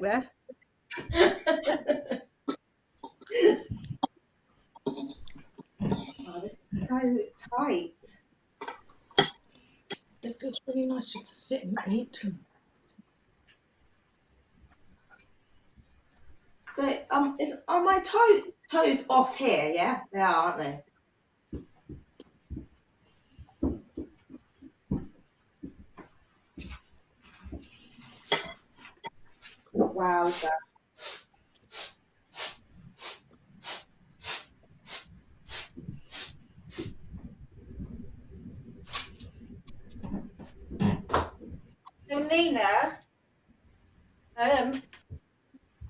there. Oh, this is so tight. It feels really nice just to sit and eat. So, are my toes off here? Yeah, they are, aren't they? Wowza. So, Nina,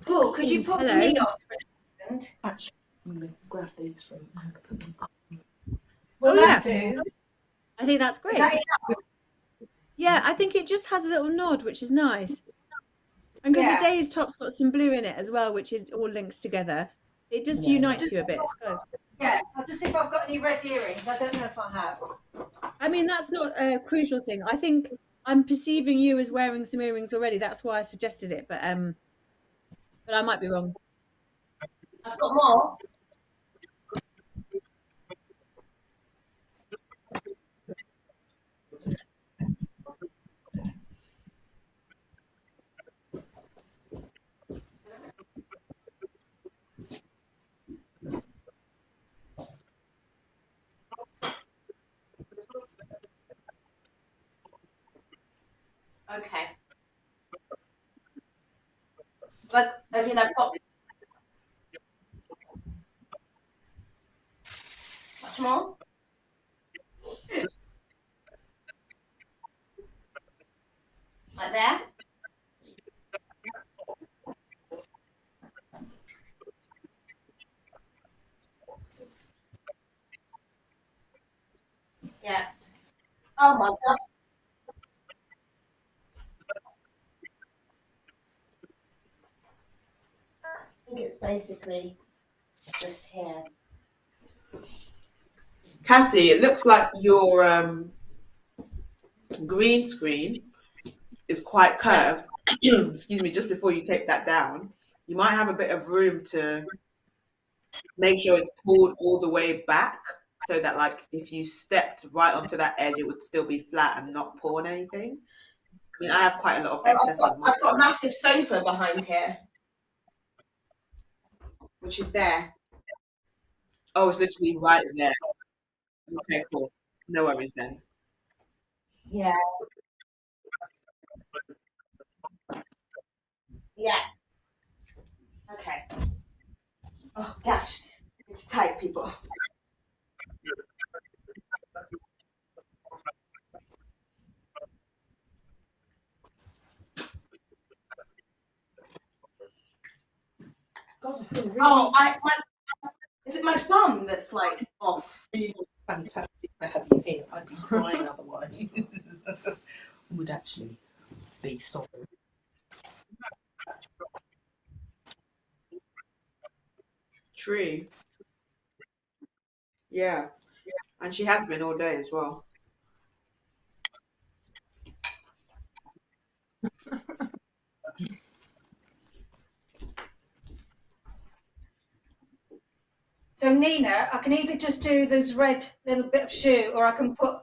Paul, could you put me off for a second? Actually, I'm going to grab these from and put them up. Will that do? I think that's great. Is that enough? Yeah, I think it just has a little nod, which is nice. And because the day's top's got some blue in it as well, which is all links together, it just unites you a bit. It's good. Yeah, I'll just see if I've got any red earrings. I don't know if I have. I mean, that's not a crucial thing. I think I'm perceiving you as wearing some earrings already. That's why I suggested it, but I might be wrong. I've got more. Okay. Like, as in, I've got much more. Like there. Yeah. Oh my gosh. I think it's basically just here. Cassie, it looks like your green screen is quite curved. Excuse me, just before you take that down, you might have a bit of room to make sure it's pulled all the way back so that, like, if you stepped right onto that edge, it would still be flat and not pull on anything. I mean, I have quite a lot of excess of I've got a massive sofa behind here, which is there. Oh, it's literally right there. Okay, cool. No worries then. Yeah. Yeah. Okay. Oh gosh, it's tight, people. God, I feel really is it my bum that's like off? fantastic to have you here. I'd be crying otherwise. Would actually be sorry. True. Yeah. And she has been all day as well. So Nina, I can either just do this red little bit of shoe, or I can put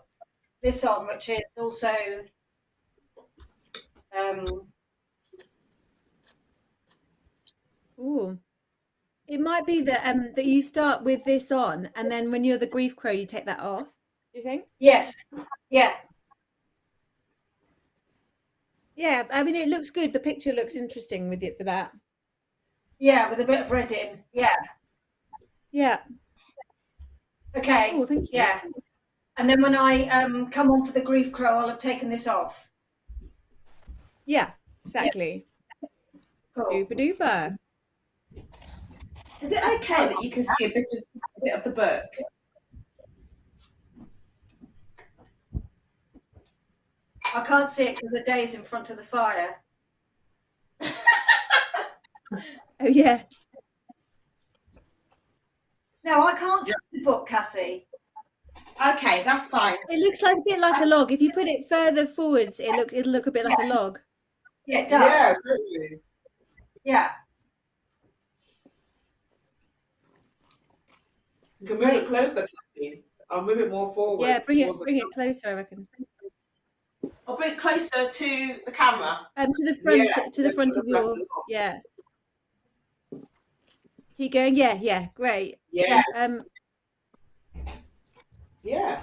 this on, which is also Ooh. It might be that that you start with this on, and then when you're the grief crow, you take that off. Do you think? yes, yeah. Yeah, I mean, it looks good. The picture looks interesting with it for that. Yeah, with a bit of red in. Yeah. Yeah. Okay. Oh, thank you. Yeah. And then when I come on for the grief crow, I'll have taken this off. Yeah, exactly. Cool. Super duper. Is it okay that you can see a bit of the book? I can't see it because the day's in front of the fire. Oh yeah. No, I can't see the book, Cassie. Okay, that's fine. It looks like a bit like a log. If you put it further forwards, it'll look a bit like a log. Yeah, it does. Yeah, totally. Yeah. You can move it closer, Kathy. I'll move it more forward. Yeah, bring it closer, I reckon. I'll bring it closer to the camera. To the front, Yeah, to the front of your, yeah. Keep going. Yeah, great. Yeah. Yeah.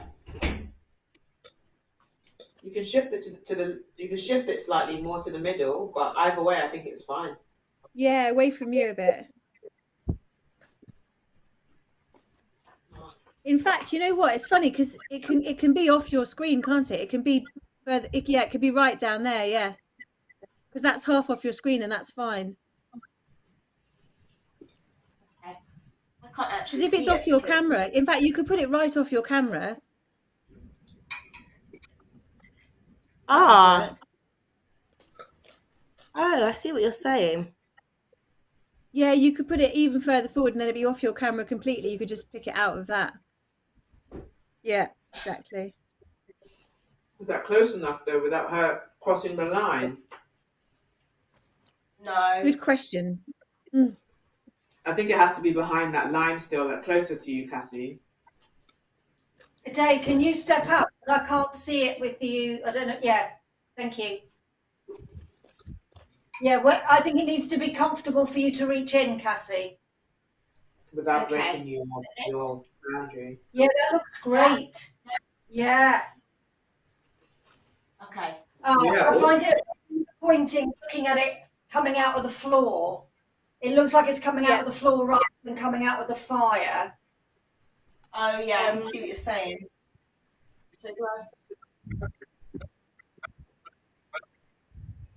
You can shift it you can shift it slightly more to the middle, but either way, I think it's fine. Yeah, away from you a bit. In fact, you know what? It's funny because it can be off your screen, can't it? It can be further. It could be right down there. Yeah, because that's half off your screen, and that's fine. Okay. I can't actually Because if it's off your camera, in fact, you could put it right off your camera. Oh, I see what you're saying. Yeah, you could put it even further forward, and then it'd be off your camera completely. You could just pick it out of that. Yeah, exactly. Is that close enough though, without her crossing the line? No. Good question. I think it has to be behind that line still, like closer to you, Cassie. Dave, can you step up? I can't see it with you. I don't know. Yeah, thank you. Yeah, well, I think it needs to be comfortable for you to reach in, Cassie. Without Okay. breaking your boundary. Yeah, that looks great. Yeah. Okay. Yeah, I find it pointing, looking at it coming out of the floor. It looks like it's coming out of the floor rather than coming out of the fire. Oh yeah, I can see what you're saying. So do I?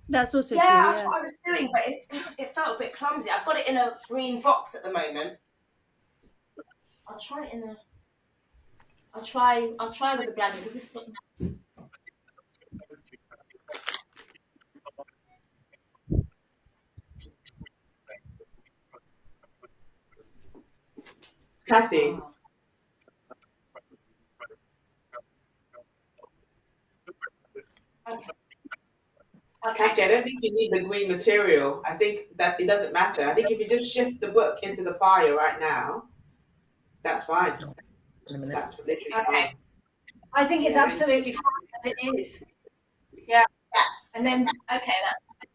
That's also Yeah, true. that's Yeah. what I was doing, but it felt a bit clumsy. I've got it in a green box at the moment. I'll try it in a. I'll try with the blanket because this. Cassie. Okay. Cassie, I don't think you need the green material. I think that it doesn't matter. I think if you just shift the book into the fire right now, that's fine. That's literally fine. I think it's absolutely fine as it is. Yeah. And then Okay,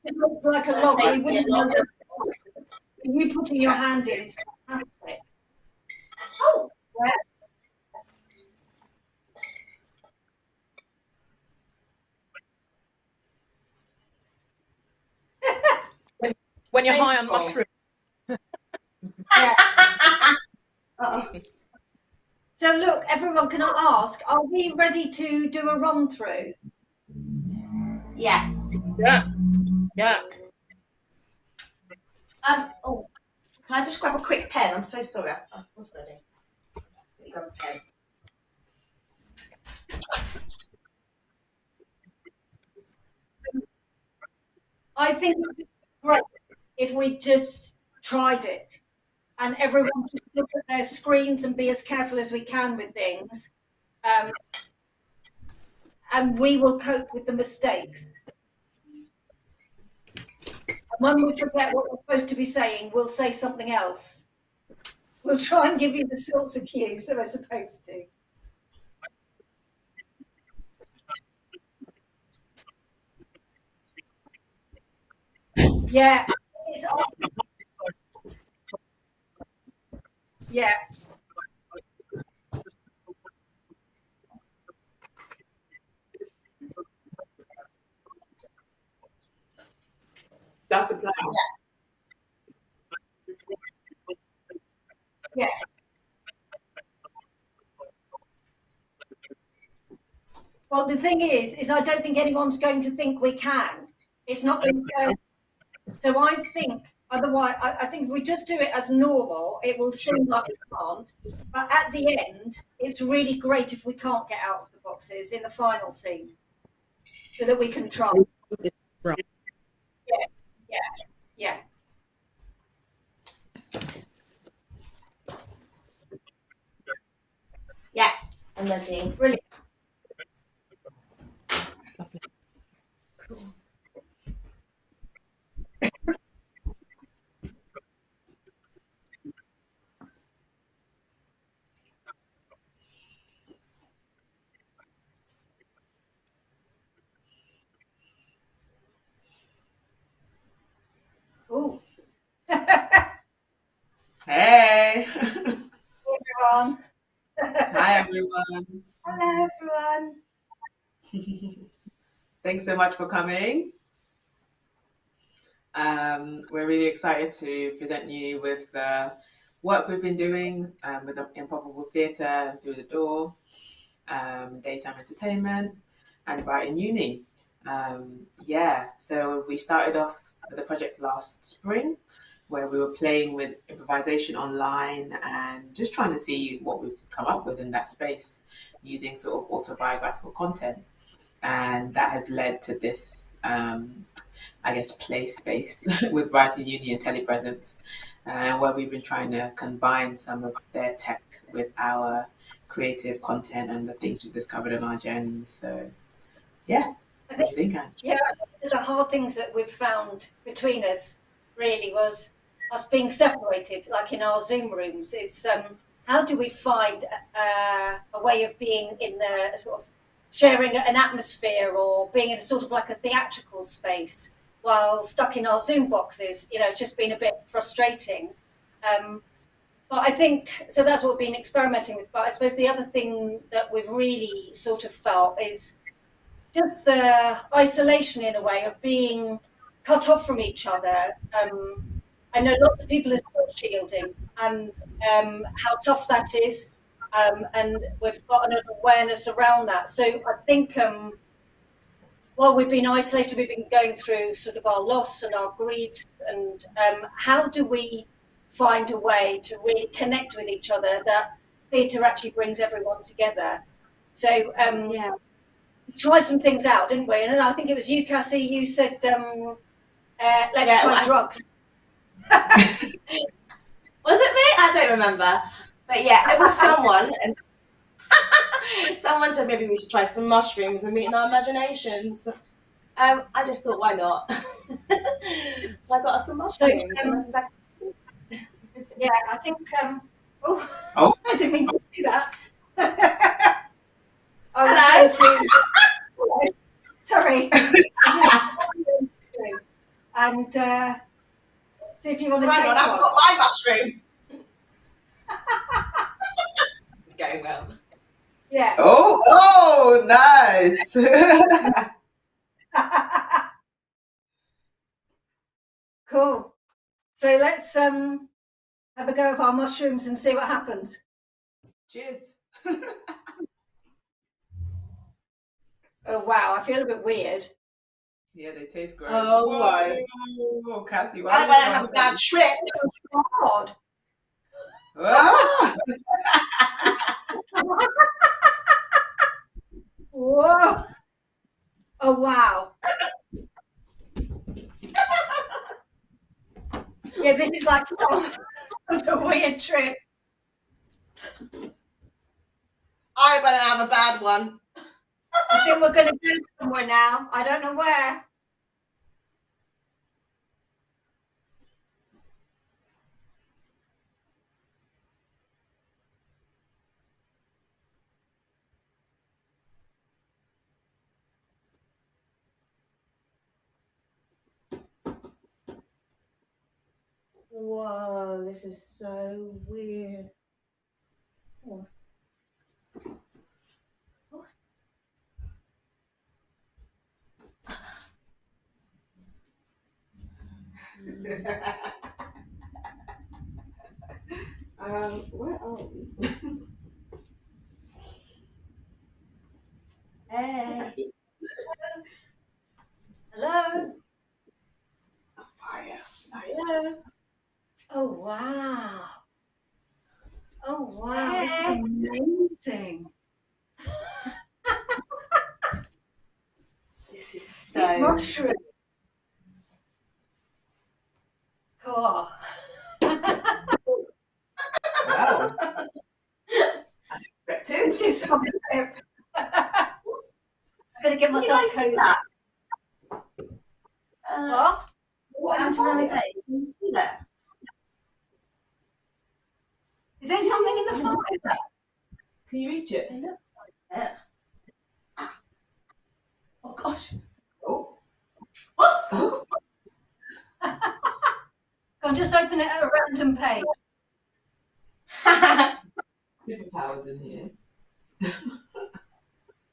it looks like a log. You wouldn't know you putting your hand in is fantastic. Oh. Yeah. When you're high on mushrooms. So look, everyone, can I ask, are we ready to do a run through? Yes. Yeah. Oh, can I just grab a quick pen? I'm so sorry. I was ready. Let me grab a pen. I think it would be great if we just tried it and everyone just look at their screens and be as careful as we can with things. And we will cope with the mistakes. And when we forget what we're supposed to be saying, we'll say something else. We'll try and give you the sorts of cues that we're supposed to. Yeah. Yeah. That's the plan. Yeah. Well, the thing is I don't think anyone's going to think we can. It's not going to go. So I think, otherwise, I think if we just do it as normal, it will seem like we can't. But at the end, it's really great if we can't get out of the boxes in the final scene, so that we can try. Yeah. Yeah, I'm ready. Brilliant. Ooh. Hey. Everyone. Hi, everyone. Hello, everyone. Thanks so much for coming. We're really excited to present you with the work we've been doing with Improbable Theatre, Through the Door, Daytime Entertainment, and Brighton Uni. So we started off with the project last spring, where we were playing with improvisation online and just trying to see what we could come up with in that space using sort of autobiographical content. And that has led to this, play space with Brighton Uni and Telepresence, where we've been trying to combine some of their tech with our creative content and the things we've discovered on our journey. So, yeah, what do you think, Ange? Yeah, the hard things that we've found between us really was us being separated, like in our Zoom rooms. Is how do we find a way of being in the sort of sharing an atmosphere or being in sort of like a theatrical space while stuck in our Zoom boxes? You know, it's just been a bit frustrating. But I think, so that's what we've been experimenting with. But I suppose the other thing that we've really sort of felt is just the isolation in a way of being cut off from each other. I know lots of people are still shielding and how tough that is. And we've got an awareness around that. So I think while we've been isolated, we've been going through sort of our loss and our griefs, and how do we find a way to really connect with each other that theatre actually brings everyone together? So we tried some things out, didn't we? And I think it was you, Cassie, you said, let's try drugs. Was it me? I don't remember. But yeah, it was someone. And someone said maybe we should try some mushrooms and meet in our imaginations. I just thought, why not? So I got us some mushrooms. And that's exactly. Yeah, I think. I didn't mean to do that. I was going to. Sorry. And see if you want to take one. I've got my mushroom. It's going well. Yeah. Oh, nice. Cool. So let's have a go of our mushrooms and see what happens. Cheers. Oh wow, I feel a bit weird. Yeah, they taste great. Oh, right. Oh, Cassie, why I better have a bad trip. God. Ah! Whoa. Oh wow. Yeah, this is like some weird trip. I better have a bad one. I think we're going to go somewhere now. I don't know where. Whoa, this is so weird. Oh. Where are we? Hey. Hello. Fire. Nice. Hello. Oh wow. Oh wow. This is amazing. This is This so. mushroom. Cool. Wow. This is something. I'm going to get myself cozy. What? What happened the other day? Can you see that? Is there something in the fire? Can you reach it? It looks like it. Oh gosh. Oh. Oh. I'll just open it at a random page. Superpowers in here.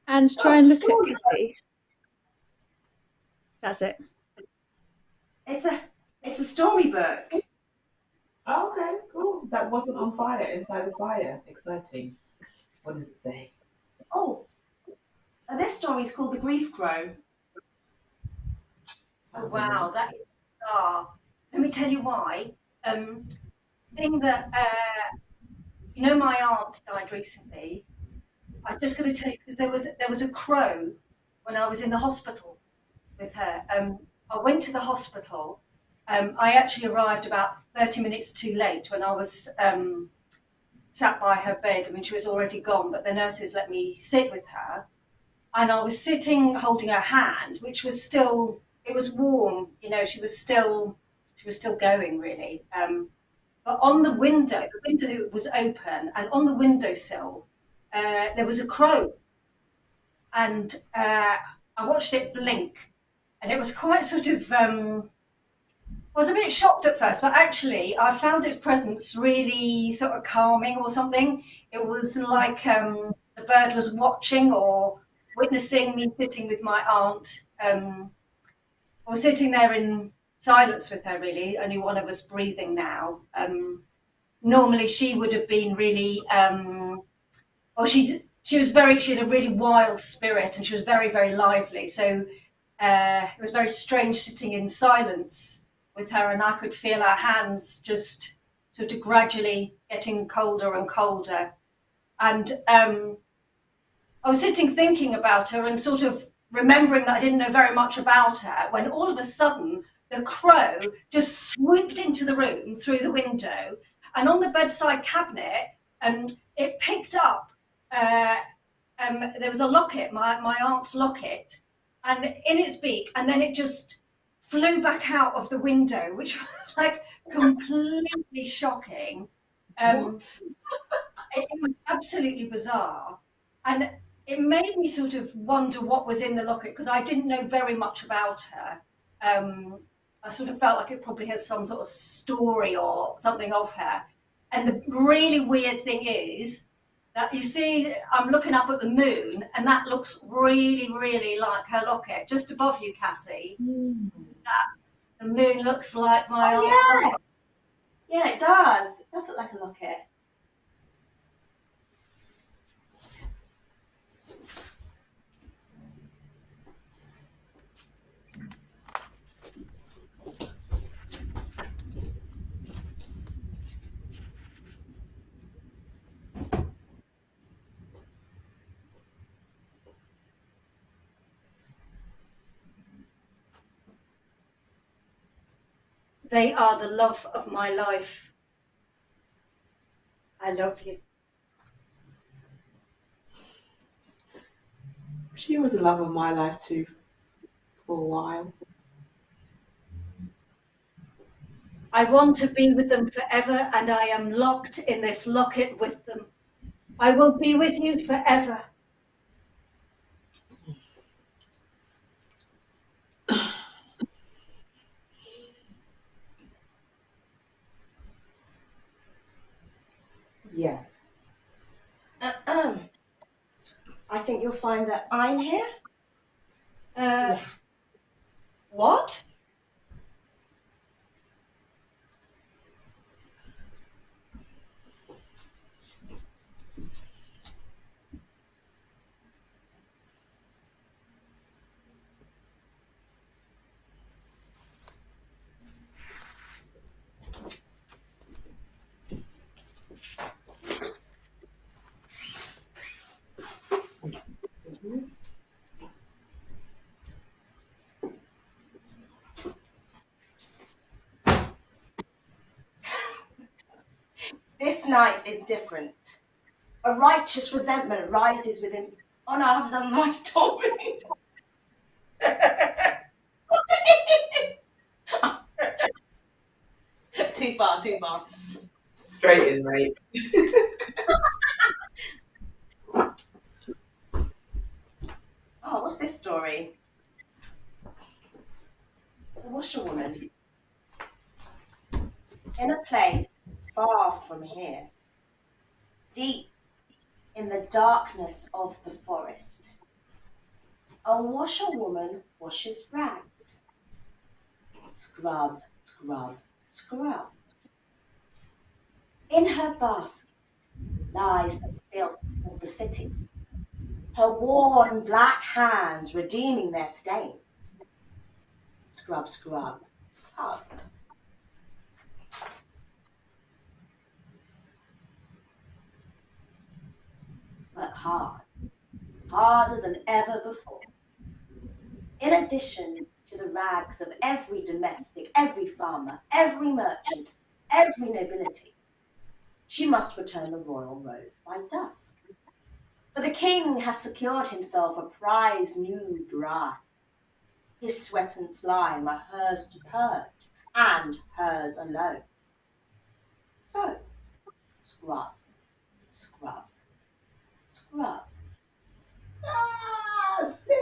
And try and look at Cassie. That's it. It's a storybook. Oh, okay, cool. That wasn't on fire inside the fire. Exciting. What does it say? Oh, this story is called The Grief Crow. Oh, wow, that is bizarre. Let me tell you why. Thing that my aunt died recently. I'm just going to tell you because there was a crow when I was in the hospital with her. I went to the hospital. I actually arrived about 30 minutes too late when I was sat by her bed. I mean, she was already gone, but the nurses let me sit with her. And I was sitting holding her hand, which was still, it was warm, she was still going really. But on the window was open, and on the windowsill, there was a crow. And I watched it blink, and it was quite sort of, I was a bit shocked at first, but actually I found its presence really sort of calming or something. It was like the bird was watching or witnessing me sitting with my aunt. I was sitting there in silence with her, really, only one of us breathing now. Normally she would have been really, she had a really wild spirit, and she was very, very lively. So it was very strange sitting in silence with her, and I could feel her hands just sort of gradually getting colder and colder. And I was sitting thinking about her and sort of remembering that I didn't know very much about her, when all of a sudden the crow just swooped into the room through the window, and on the bedside cabinet, it picked up, there was a locket, my aunt's locket, and in its beak, and then it just flew back out of the window, which was like completely shocking. It was absolutely bizarre. And it made me sort of wonder what was in the locket, because I didn't know very much about her. I sort of felt like it probably has some sort of story or something of her. And the really weird thing is that you see, I'm looking up at the moon, and that looks really, really like her locket, just above you, Cassie. The moon looks like my aunt's locket. Yeah, it does. It does look like a locket. They are the love of my life. I love you. She was the love of my life too, for a while. I want to be with them forever, and I am locked in this locket with them. I will be with you forever. Yes. I think you'll find that I'm here. Yeah. What? This night is different. A righteous resentment rises within. Oh no, I haven't done my story. Too far. Straight in, mate. Oh, what's this story? The washerwoman. in a place far from here, deep in the darkness of the forest, a washerwoman washes rags. Scrub, scrub, scrub. In her basket lies the filth of the city, her worn black hands redeeming their stains. Scrub, scrub, scrub. Work hard, harder than ever before. In addition to the rags of every domestic, every farmer, every merchant, every nobility, she must return the royal robes by dusk. For the king has secured himself a prize new bride. His sweat and slime are hers to purge, and hers alone. So, scrub, scrub, scrub. Ah, sick.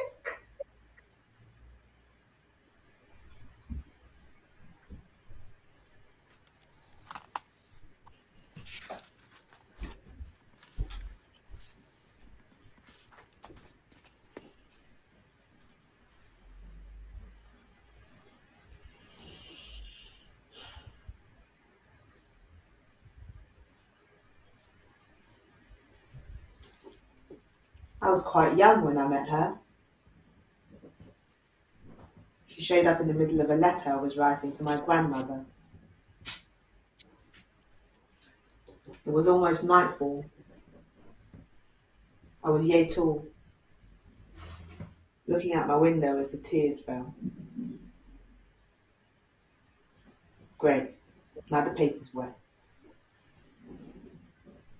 I was quite young when I met her. She showed up in the middle of a letter I was writing to my grandmother. It was almost nightfall. I was yay tall, looking out my window as the tears fell. Great, now the paper's wet.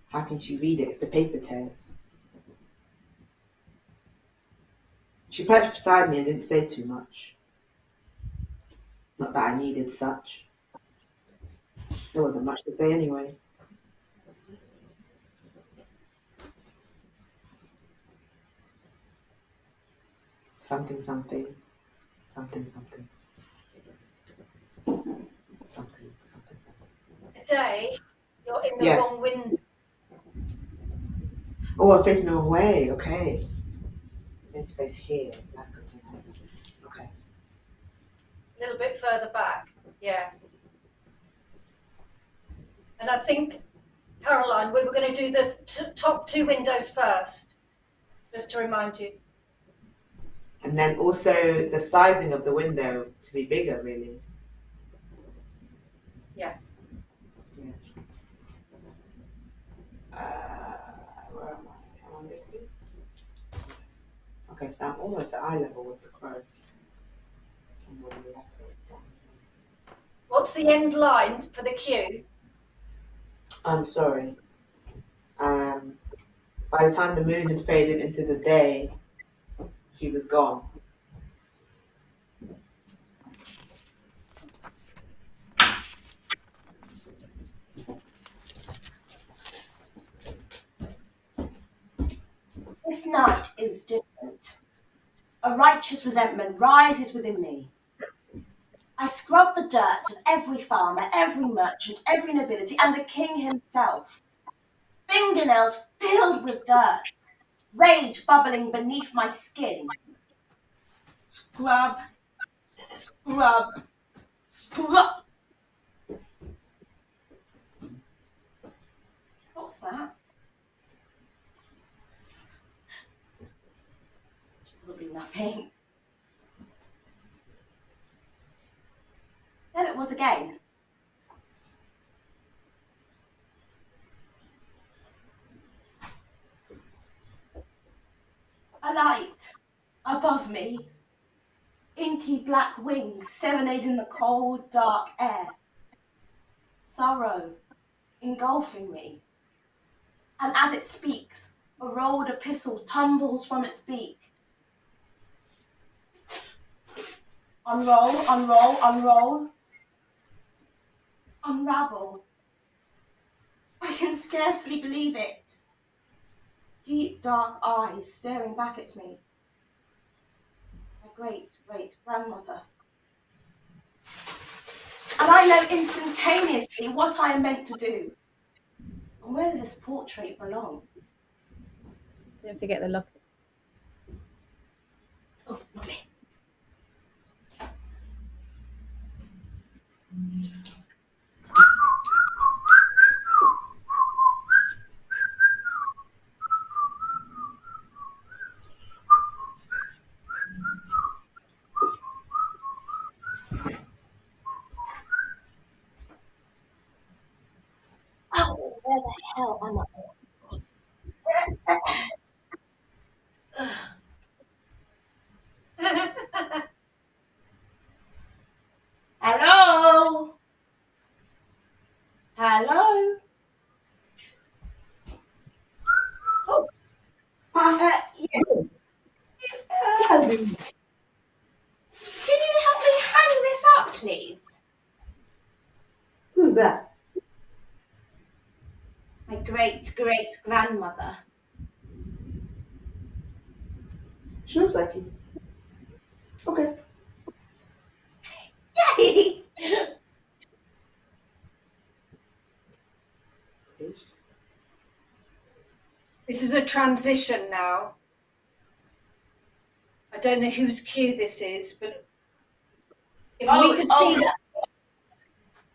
How can she read it if the paper tears? She perched beside me and didn't say too much. Not that I needed such. There wasn't much to say anyway. Something, something, something, something. Something, something, something. Today, you're in the Yes. wrong window. Oh, I'm facing the wrong way. Okay. I need to face here. That's good to know. Okay. A little bit further back. Yeah. And I think, Caroline, we were going to do the top two windows first, just to remind you. And then also the sizing of the window to be bigger, really. Yeah. Yeah. Where am I? Am I looking? Okay, so I'm almost at eye level with the crow. And then the left down. What's the end line for the queue? I'm sorry. By the time the moon had faded into the day, she was gone. This night is different. A righteous resentment rises within me. I scrub the dirt of every farmer, every merchant, every nobility, and the king himself. Fingernails filled with dirt, rage bubbling beneath my skin. Scrub, scrub, scrub. What's that? It's probably nothing. There it was again. A light above me. Inky black wings serenading the cold, dark air. Sorrow engulfing me. And as it speaks, a rolled epistle tumbles from its beak. Unroll, unroll, unroll. Unravel. I can scarcely believe it. Deep, dark eyes staring back at me. My great-great-grandmother. And I know instantaneously what I am meant to do and where this portrait belongs. Don't forget the locket. Oh, not me. Oh, where the hell am I? Hello? Hello? Oh, yeah. Can you help me hang this up, please? Who's that? My great-great-grandmother. She looks like you. Okay. Yay! This is a transition now. I don't know whose cue this is, but if we could see that.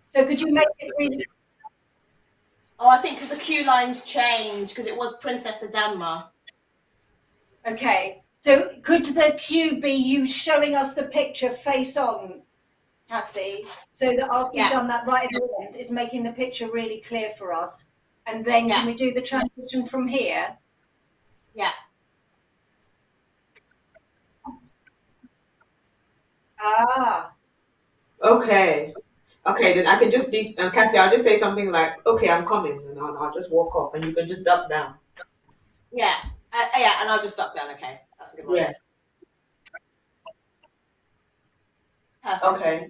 So could you make it really? Oh, I think because the cue lines changed, because it was Princess Adama. Okay. So could the cue be you showing us the picture face on, Cassie, so that after you've done that right at the end, it's making the picture really clear for us. And then can we do the transition from here? Yeah. Ah. Okay. Okay, then I can just be, Cassie, I'll just say something like, okay, I'm coming, and I'll just walk off, and you can just duck down. Yeah. Yeah, and I'll just duck down, okay. That's a good one. Yeah. Perfect. Okay.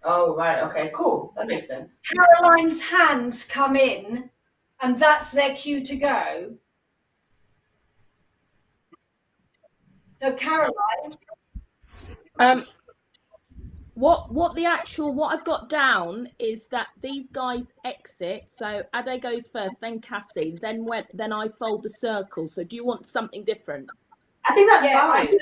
Oh, right. Okay, cool. That makes sense. Caroline's hands come in, and that's their cue to go. So Caroline. What I've got down is that these guys exit. So Ade goes first, then Cassie, then I fold the circle. So do you want something different? I think that's fine.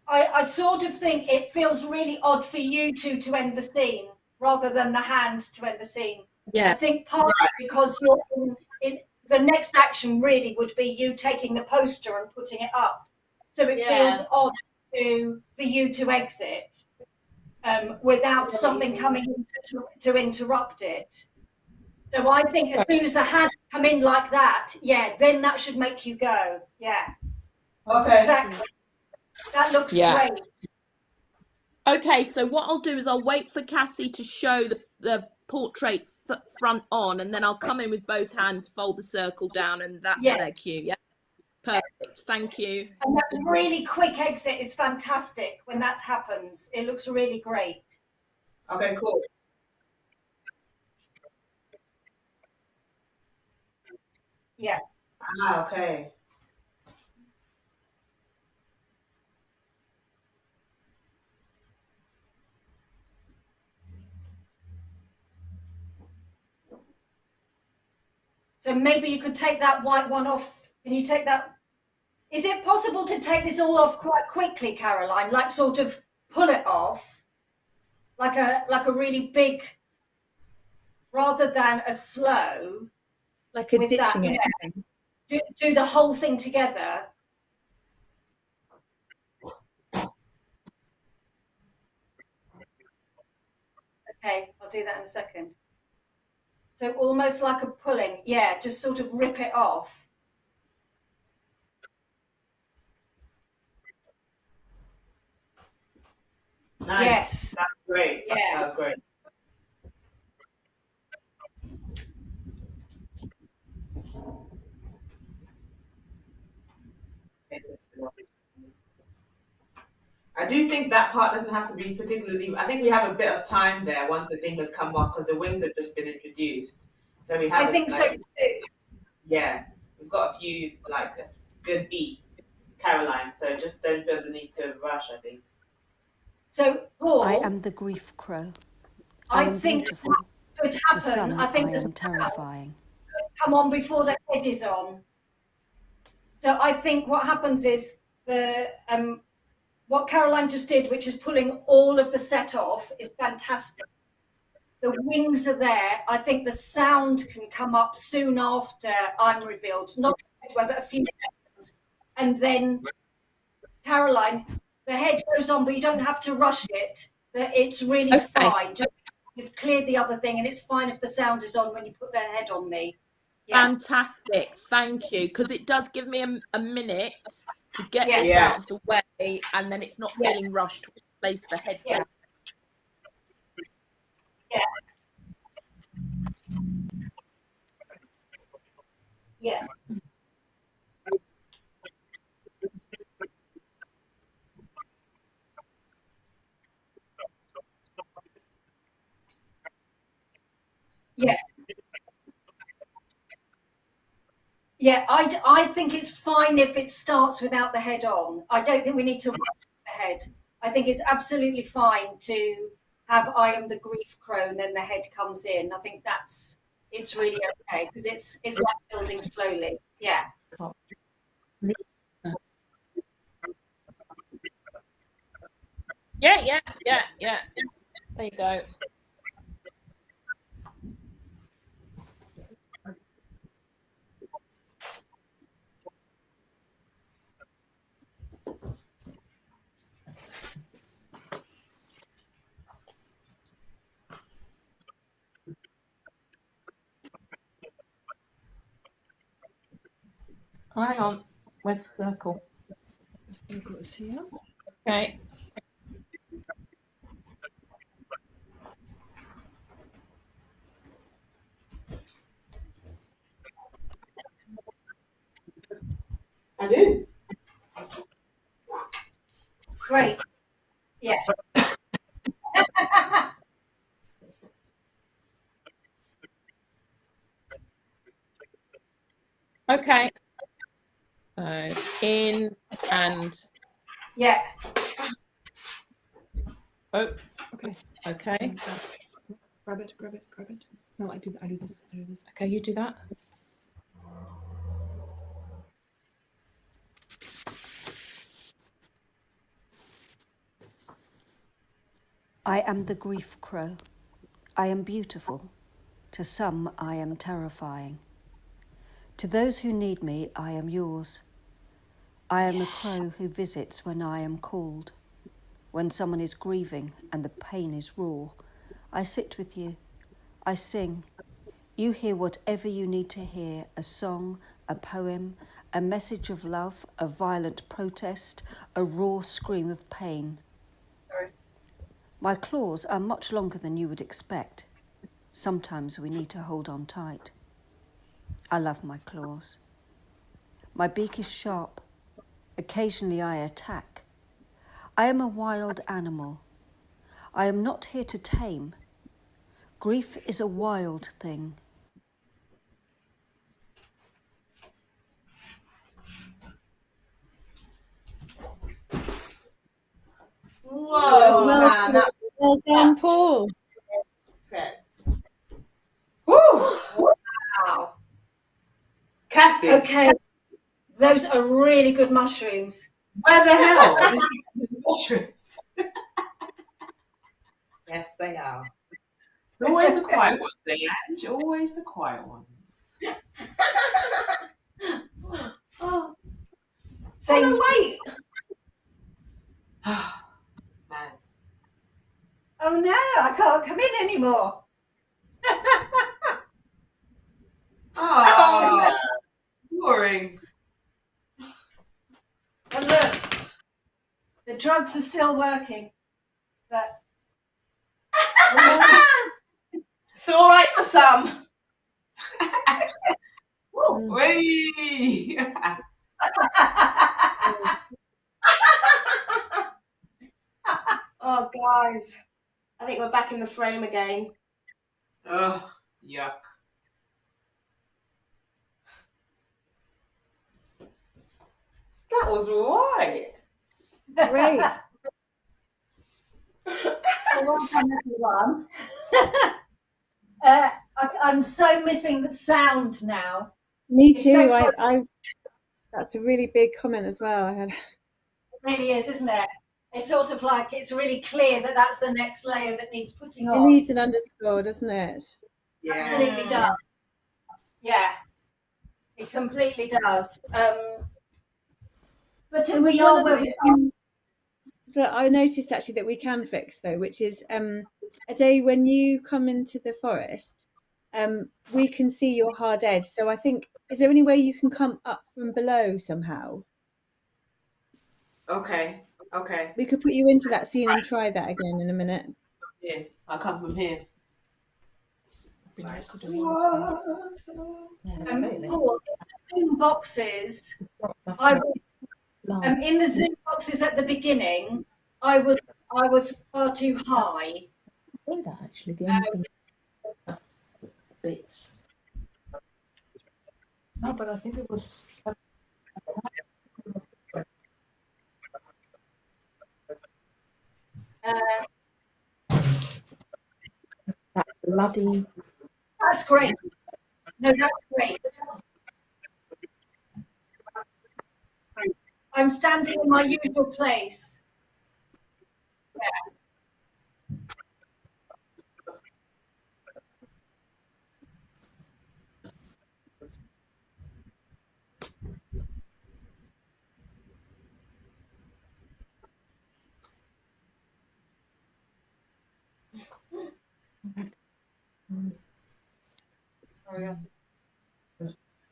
I sort of think it feels really odd for you two to end the scene rather than the hand to end the scene. Yeah. I think partly because you're the next action really would be you taking the poster and putting it up. So it feels odd for you to exit without something coming in to interrupt it. So I think as soon as the hands come in like that, then that should make you go. Yeah. Okay. Exactly. That looks great. Okay, so what I'll do is I'll wait for Cassie to show the portrait front on, and then I'll come in with both hands, fold the circle down, and that's their cue. Yeah. Perfect. Thank you. And that really quick exit is fantastic when that happens. It looks really great. Okay, cool. Yeah. Ah, okay. So maybe you could take that white one off. Can you take that? Is it possible to take this all off quite quickly, Caroline? Like sort of pull it off, like a really big, rather than a slow. Like a ditching it. Do the whole thing together. Okay, I'll do that in a second. So almost like a pulling, just sort of rip it off. Nice. Yes. That's great. Yeah. That's great. I do think that part doesn't have to be particularly. I think we have a bit of time there once the thing has come off because the wings have just been introduced. So we have. I think so too. Yeah, we've got a few like a good beat, Caroline. So just don't feel the need to rush. I think. So, Paul, I am the grief crow. I am think beautiful. what could To happen, some, I think I the am terrifying. come on before the head is on. So I think what happens is the what Caroline just did, which is pulling all of the set off, is fantastic. The wings are there. I think the sound can come up soon after I'm revealed, not but a few seconds. And then Caroline, the head goes on, but you don't have to rush it. It's really fine. Just you've cleared the other thing, and it's fine if the sound is on when you put the head on me. Yeah. Fantastic, thank you, because it does give me a minute to get Yes. this out of the way, and then it's not feeling rushed to place the head down. Yeah. Yeah. Yes. Yeah, I think it's fine if it starts without the head on. I don't think we need to rush the head. I think it's absolutely fine to have I am the grief crow and then the head comes in. I think it's really okay because it's like building slowly. Yeah. Yeah. There you go. Hang on, where's the circle? The circle is here. Okay. I do. Great. Yeah. Okay. So in and Yeah. oh. Okay. Okay. Grab it. No, I do this. Okay, you do that. I am the grief crow. I am beautiful. To some, I am terrifying. To those who need me, I am yours. I am a crow who visits when I am called. When someone is grieving and the pain is raw, I sit with you. I sing. You hear whatever you need to hear, a song, a poem, a message of love, a violent protest, a raw scream of pain. My claws are much longer than you would expect. Sometimes we need to hold on tight. I love my claws. My beak is sharp. Occasionally I attack. I am a wild animal. I am not here to tame. Grief is a wild thing. Whoa, man. Well done, Paul. Woo! Wow. Cassie, Okay. Those are really good mushrooms. where the hell did you get the mushrooms? Yes, they are. It's always the quiet ones, Ange. Always the quiet ones. Oh, Same no, wait. Man. Oh no, I can't come in anymore. Oh, boring. And look, the drugs are still working, but It's all right for some. Whee! Oh, guys. I think we're back in the frame again. Oh, yuck. That was right. Great. Well done, everyone. I'm so missing the sound now. Me It's too. so I that's a really big comment as well. I had. It really is, isn't it? It's sort of like it's really clear that that's the next layer that needs putting on. It needs an underscore, doesn't it? Yeah. Absolutely does. Yeah, it completely does. But we are where we are. But I noticed actually that we can fix though, which is a day when you come into the forest, we can see your hard edge. So I think, is there any way you can come up from below somehow? Okay. Okay. We could put you into that scene and try that again in a minute. Yeah, I'll come from here. Be nice to do Paul, Zoom boxes. I was, in the Zoom boxes at the beginning. I was far too high. that actually the only thing bits. No, but I think it was that bloody. That's great. No, that's great. I'm standing in my usual place.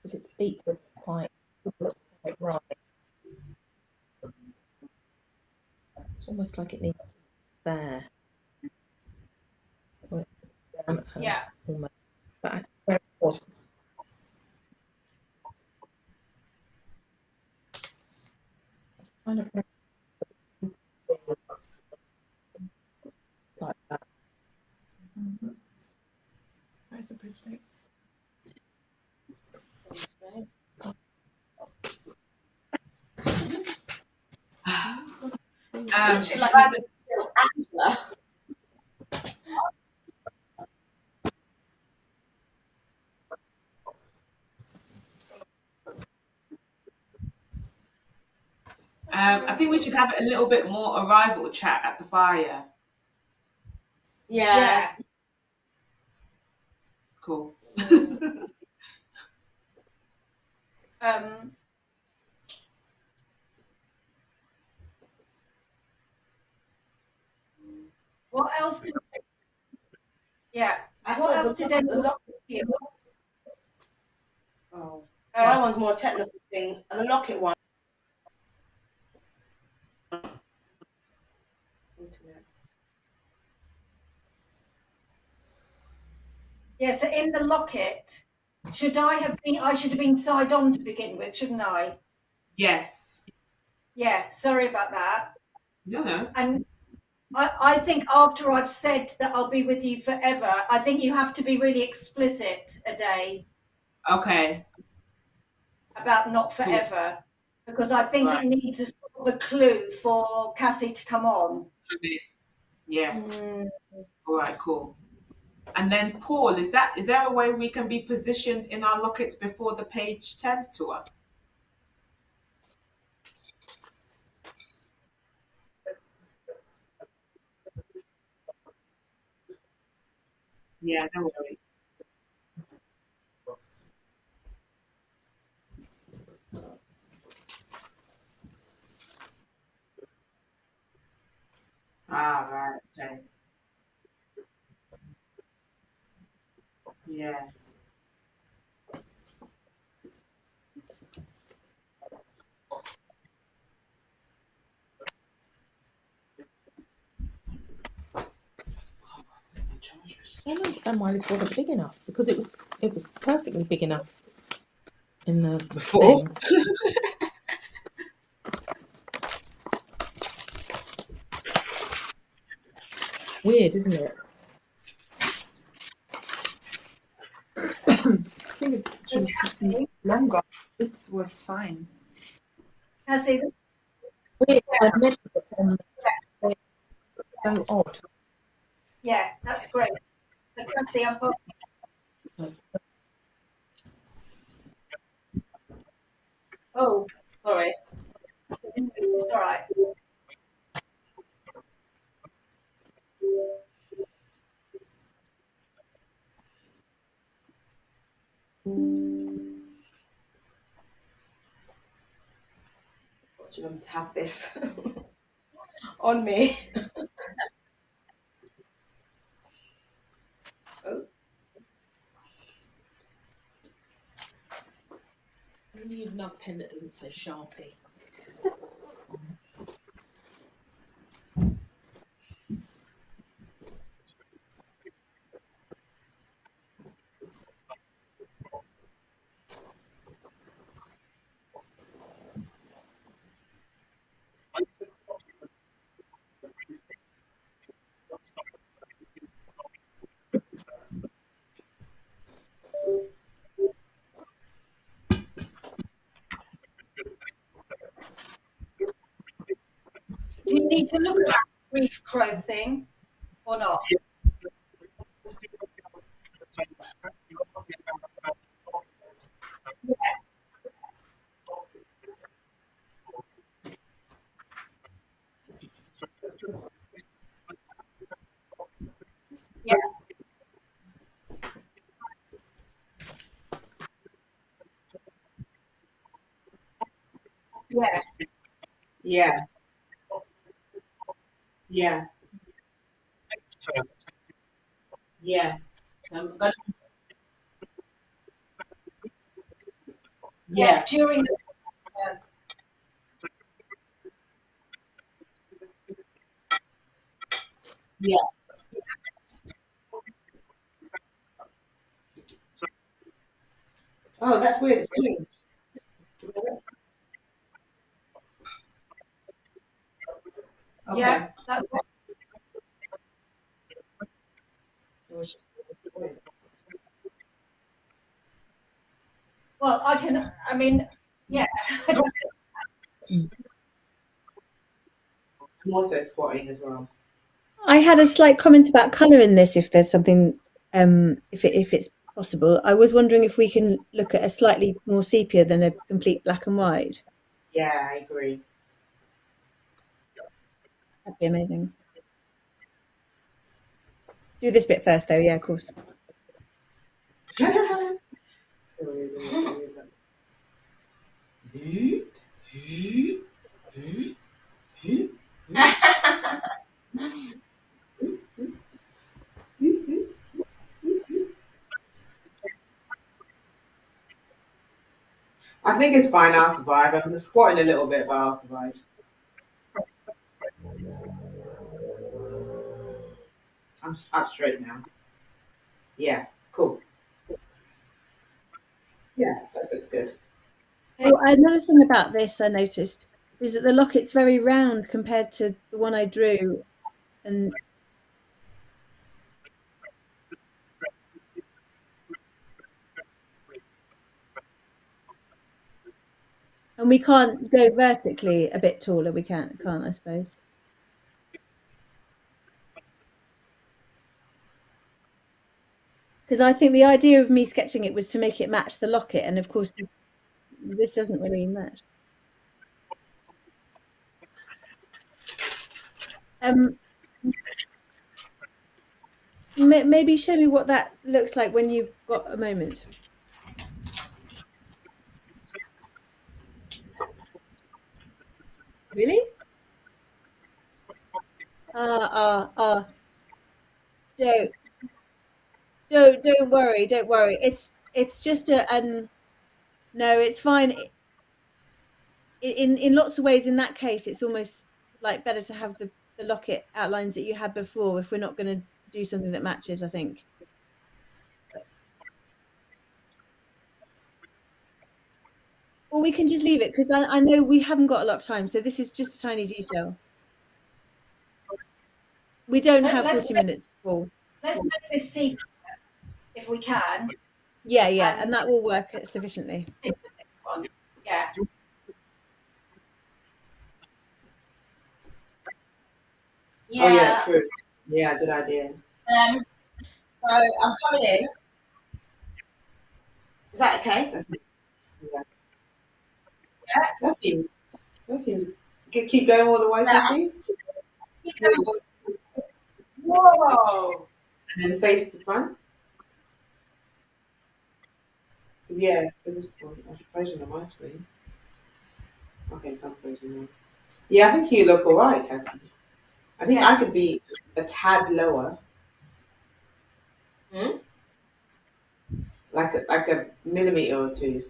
Because its beak was quite right. It's almost like it needs to be there. Yeah. Almost. But where it was. It's kind of like that. Where's the broomstick? It's literally like little Angela. I think we should have a little bit more arrival chat at the fire. Yeah. Cool. What else did? Yeah. I What thought else did anyone? Oh, my one's more a technical thing, and the locket one. Internet. Yeah. So in the locket, I should have been side on to begin with, shouldn't I? Yes. Yeah. Sorry about that. No. And I think after I've said that I'll be with you forever, I think you have to be really explicit a day Okay. about not forever, because I think it needs a sort of a clue for Cassie to come on. Yeah. All right. Cool. And then Paul, is there a way we can be positioned in our lockets before the page turns to us? Yeah, no worries. Ah, right. Okay. Yeah. I don't understand why this wasn't big enough, because it was perfectly big enough in the Before. thing. Weird, isn't it? I think it should be longer. It was fine. Cassie, Weird. I measured it on so odd. Yeah, that's great. So Cassie, I've got. Oh, sorry. It's all right. Fortunate to have this on me. Oh. I'm going to use another pen that doesn't say Sharpie. Do you need to look at that grief crow thing or not? Yeah. Yes. Yeah, yeah, yeah. But Yeah. yeah, During the. yeah. Oh, that's weird. It's changed. Yeah, Okay. that's what. Well, I can. I mean, yeah. I'm also squatting as well. I had a slight comment about colour in this. If there's something, if it's possible, I was wondering if we can look at a slightly more sepia than a complete black and white. Yeah, I agree. That'd be amazing. Do this bit first, though. Yeah, of course. I think it's fine. I'll survive. I'm squatting a little bit, but I'll survive. I'm up straight now. Yeah, cool. Yeah, that looks good. Oh, another thing about this I noticed is that the locket's very round compared to the one I drew, and we can't go vertically a bit taller. We can't, I suppose. Because I think the idea of me sketching it was to make it match the locket, and of course this doesn't really match. Um, maybe show me what that looks like when you've got a moment. Really? Don't don't worry, don't worry. It's just a no, it's fine. In lots of ways, in that case, it's almost like better to have the locket outlines that you had before if we're not going to do something that matches, I think. Or we can just leave it because I know we haven't got a lot of time, so this is just a tiny detail. We don't have 40 minutes for. Let's make this sepia if we can. Yeah, and that will work sufficiently. Yeah. Yeah. Oh yeah, true. Yeah, good idea. So I'm coming in. Is that okay? Yeah. That seems keep going all the way, Cassie. Whoa. And then face the front. Yeah, for this point. I should face it on my screen. Okay, so I'm facing now. Yeah, I think you look alright, Cassie. I think I could be a tad lower, Hmm? like a millimeter or two.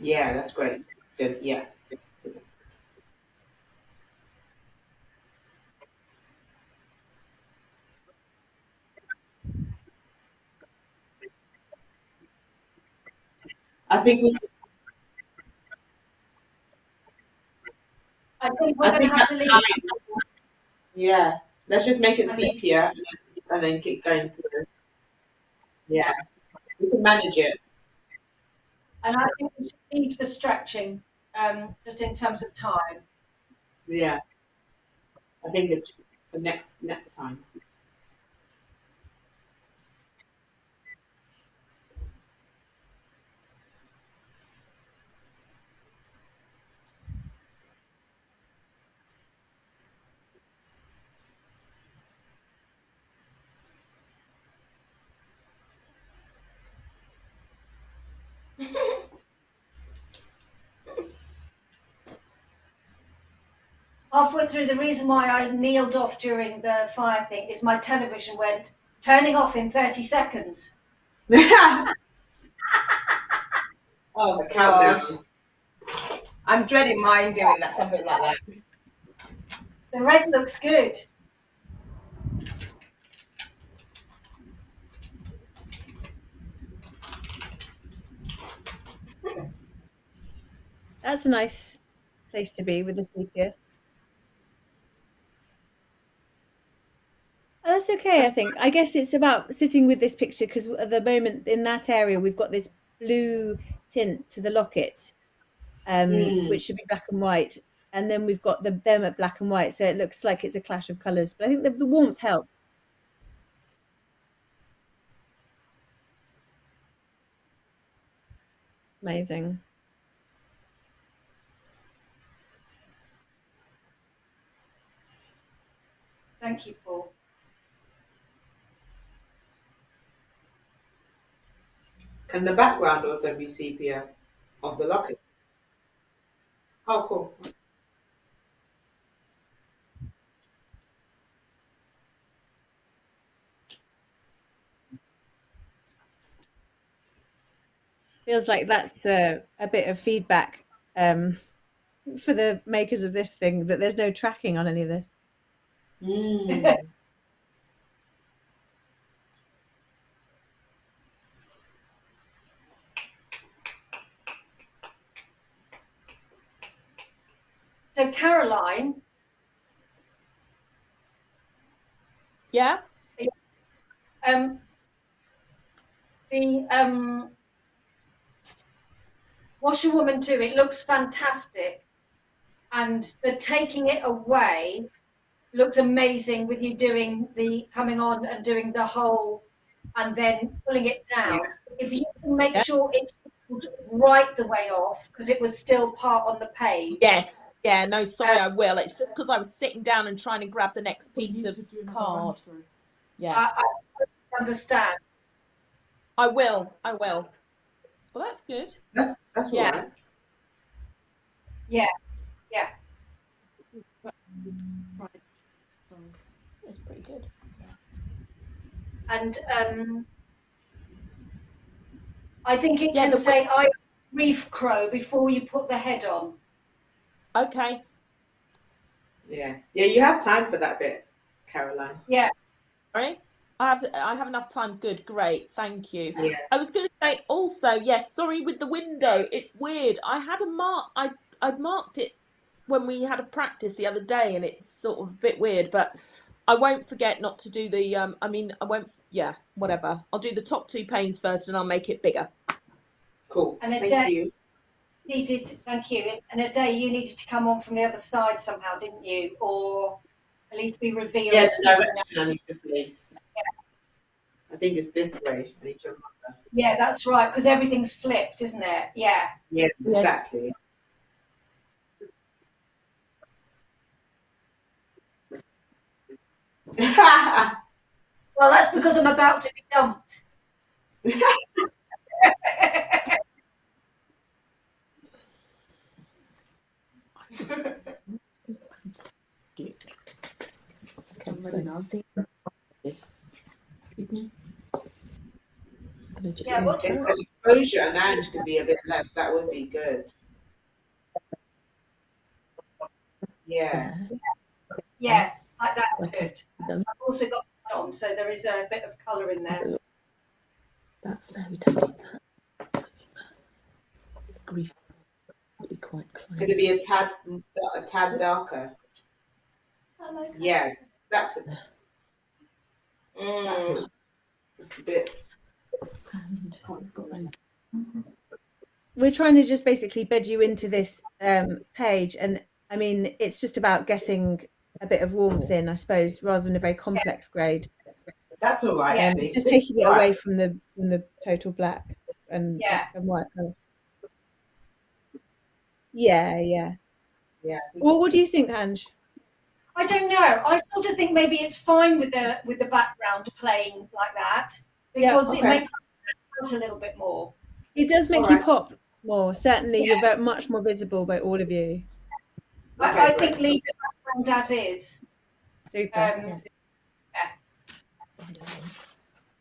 Yeah, that's great. Good. Yeah. I think we. I think we're I going to think have that's to leave. fine. Yeah. Let's just make it I think, sepia and then keep going through. Yeah, we can manage it. and I think we should leave the stretching, just in terms of time. Yeah, I think it's for next time. Halfway through, the reason why I kneeled off during the fire thing is my television went turning off in 30 seconds. Oh A gosh. countdown. I'm dreading mine doing that, something like that. The red looks good. That's a nice place to be with the sepia. Oh, that's okay, I think. I guess it's about sitting with this picture because at the moment in that area we've got this blue tint to the locket, Mm, which should be black and white, and then we've got them at black and white, so it looks like it's a clash of colours. But I think the warmth helps. Amazing. Thank you, Paul. can the background also be sepia of the locket? Oh, cool. Feels like that's a bit of feedback for the makers of this thing that there's no tracking on any of this. Mm. So Caroline, Yeah. um, the washerwoman too, it looks fantastic, and the taking it away looks amazing with you doing the coming on and doing the whole and then pulling it down. If you can make Yeah. sure it's right the way off, because it was still part on the page. Yes. Yeah. No, sorry, I will. It's just because I was sitting down and trying to grab the next We piece need of to do another card. run through. Yeah. I understand. I will. I will. Well, that's good. That's all Yeah. right. Yeah, yeah. That's pretty good. And I think it Yeah, can say I reef crow before you put the head on. Okay. Yeah. Yeah, you have time for that bit, Caroline. Yeah. Sorry. I have enough time. Good, great, thank you. Yeah. I was going to say also, yes, sorry with the window. It's weird. I had a mark. I'd marked it when we had a practice the other day, and it's sort of a bit weird, but I won't forget not to do the I mean, I won't, yeah, whatever, I'll do the top 2 panes first and I'll make it bigger. Cool. And Thank you. thank you. And a day you needed to come on from the other side somehow, didn't you? Or at least be revealed. Yeah, the direction I need to face. I think it's this way. I need to remember. Yeah, that's right, because everything's flipped, isn't it? Yeah. Yeah, exactly. Well, that's because I'm about to be dumped. Okay, so I think Yeah, what If the exposure and angle could be a bit less, that would be good. Yeah. Yeah, like that's so good. I've also got that on, so there is a bit of colour in there. That's there. We don't need that. Grief must be quite close. Could it be a tad darker? I like that. Yeah, that's it. That's a bit. And we've got those. We're trying to just basically bed you into this page, and I mean, it's just about getting a bit of warmth in, I suppose, rather than a very complex grade. That's all right. Yeah. Just taking it away from the total black and white colour. Yeah. Well, what do you think, Ange? I don't know. I sort of think maybe it's fine with the background playing like that because it makes it out a little bit more. It does make you pop more. Certainly, you're very much more visible by all of you. I think leave the background as is. Super.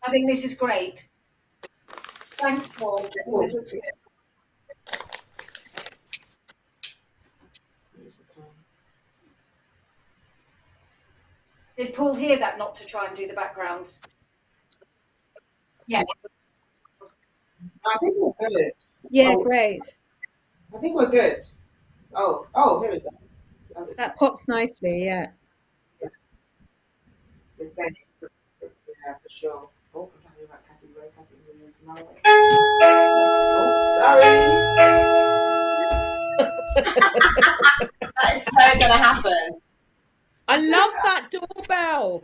I think this is great. Thanks, Paul. This looks good. Did Paul hear that not to try and do the backgrounds? Yeah. I think we're good. Yeah, great. I think we're good. Oh, here we go. That pops nicely, yeah. Yeah, for sure. Oh, I'm talking about Cassie's way. Cassie's moving to my way. Oh, sorry. That is so gonna happen. I love that doorbell.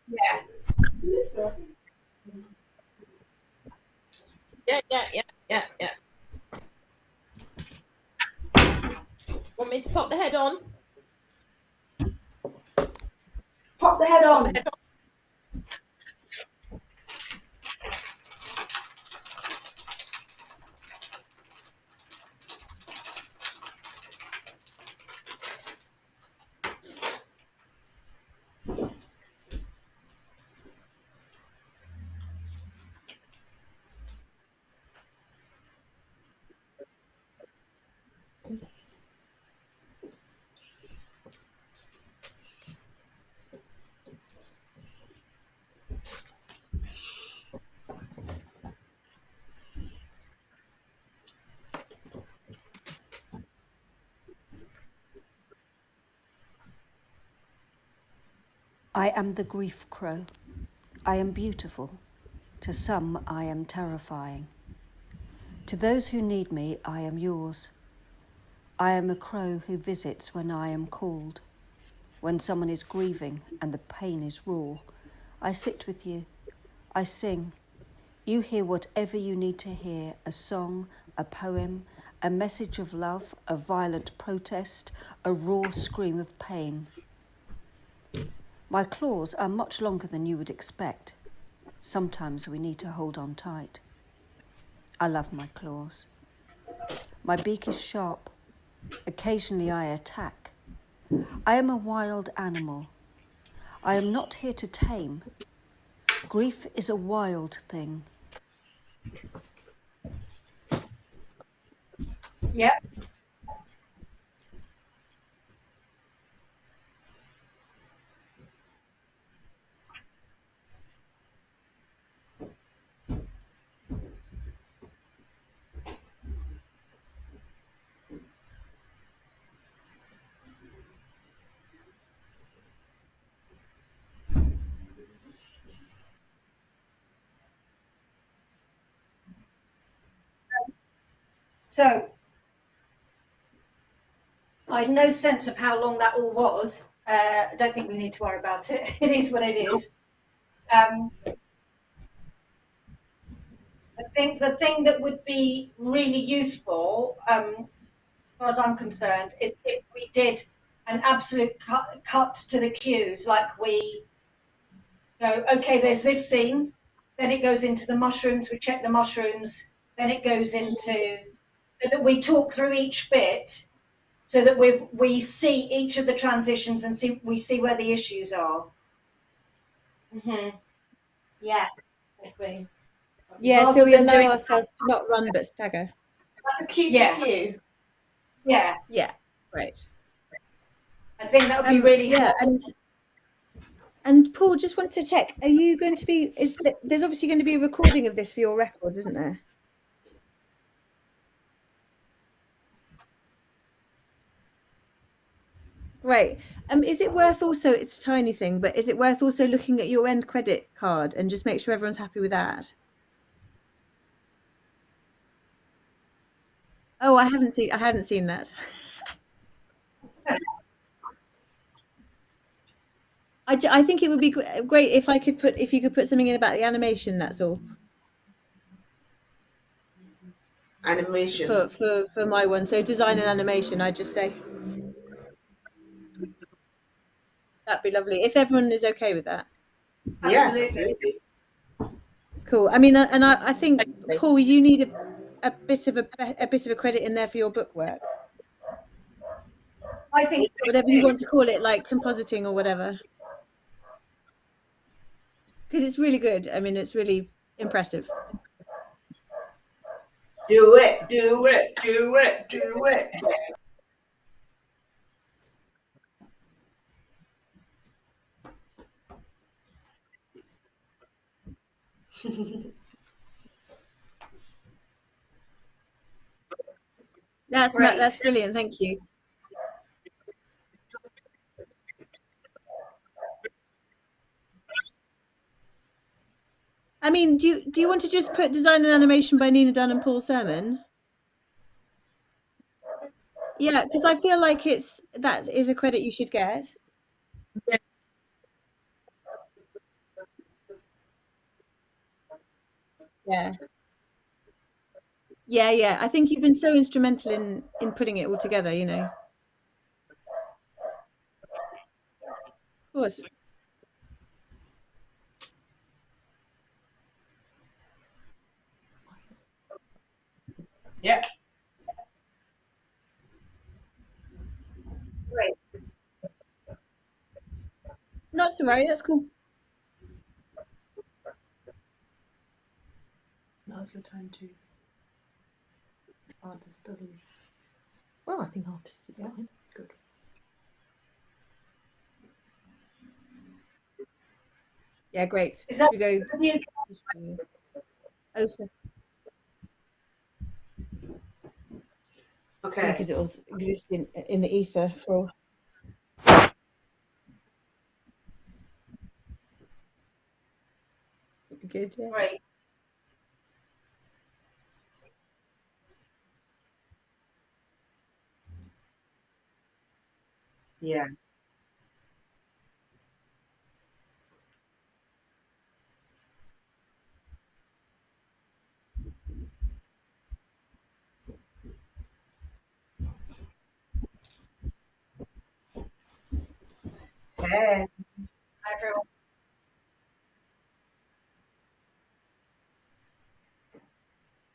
Yeah. Want me to pop the head on? Pop the head on. I am the grief crow. I am beautiful. To some, I am terrifying. To those who need me, I am yours. I am a crow who visits when I am called. When someone is grieving and the pain is raw, I sit with you. I sing. You hear whatever you need to hear, a song, a poem, a message of love, a violent protest, a raw scream of pain. My claws are much longer than you would expect. Sometimes we need to hold on tight. I love my claws. My beak is sharp. Occasionally I attack. I am a wild animal. I am not here to tame. Grief is a wild thing. Yeah. So I had no sense of how long that all was. I don't think we need to worry about it. It is what it is. I think the thing that would be really useful, as far as I'm concerned, is if we did an absolute cut to the cues, like we go, okay, there's this scene, then it goes into the mushrooms, we check the mushrooms, then it goes into, so that we talk through each bit, so that we see each of the transitions and we see where the issues are. Yeah, I agree. Yeah, Rather so we than allow doing ourselves to not run but stagger. Like a cue Yeah. to cue. Yeah, Yeah, right. I think that would be really yeah, helpful. and Paul, just want to check: are you going to be? There's obviously going to be a recording of this for your records, isn't there? Great. Is it worth also? It's a tiny thing, but is it worth also looking at your end credit card and just make sure everyone's happy with that? Oh, I hadn't seen that. I think it would be great if you could put something in about the animation. That's all. Animation. For my one. So design and animation, I'd just say. That'd be lovely. If everyone is okay with that. Yes, Absolutely. absolutely. Cool. I mean, and I think, Okay. Paul, you need a bit of a credit in there for your book work. I think so Whatever you too. want to call it, like compositing or whatever. Because it's really good. I mean, it's really impressive. Do it, do it, do it, do it. That's Great. brilliant. Thank you. I mean, do you want to just put design and animation by Nina Dunn and Paul Sermon? Yeah, because I feel like that is a credit you should get. Yeah. Yeah. Yeah. I think you've been so instrumental in putting it all together, you know. Of course. Yep. Great. Not to worry, that's cool. Now's your time to. Artist doesn't. Oh, I think artist is fine. Good. Yeah, great. Is that Should we go? you? Oh, so Okay. because it will exist in the ether for. Good. Yeah. Great. Yeah. Hey. Everyone.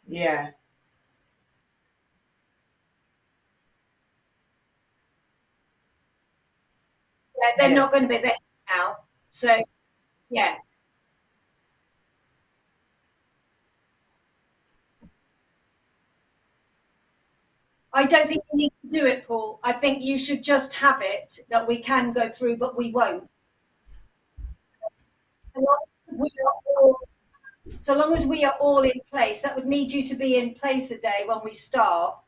Yeah. Yeah, they're Yeah. not going to be there now. So, yeah. I don't think you need to do it, Paul. I think you should just have it that we can go through, but we won't. So long as we are all, so long as we are all in place, that would need you to be in place a day when we start.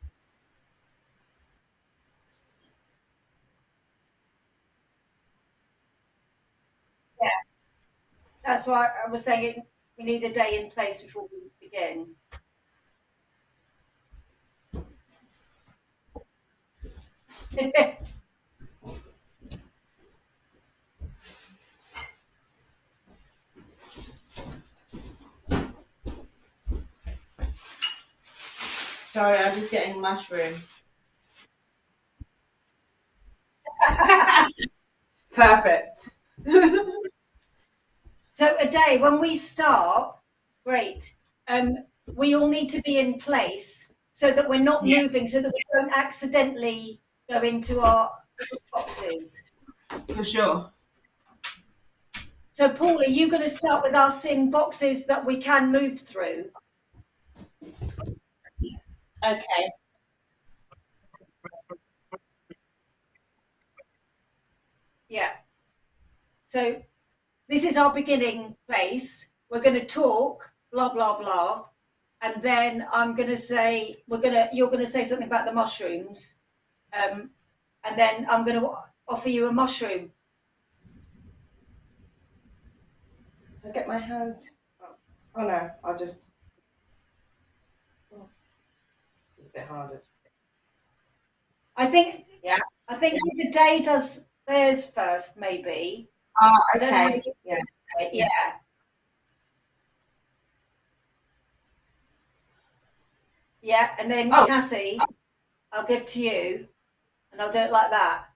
Yeah, that's why I was saying we need a day in place before we begin. Sorry, I'm just getting mushroom. Perfect. So a day when we start, great. We all need to be in place so that we're not moving, so that we don't accidentally go into our boxes. For sure. So Paul, are you going to start with us in boxes that we can move through? Okay. Yeah. So this is our beginning place. We're going to talk, blah, blah, blah. And then I'm going to say, you're going to say something about the mushrooms. And then I'm going to offer you a mushroom. I'll get my hand. Oh no, I'll just. Oh, it's a bit harder. I think Yeah. if a day does theirs first, maybe. Okay. Yeah. Yeah. Yeah, and then Cassie, I'll give to you, and I'll do it like that.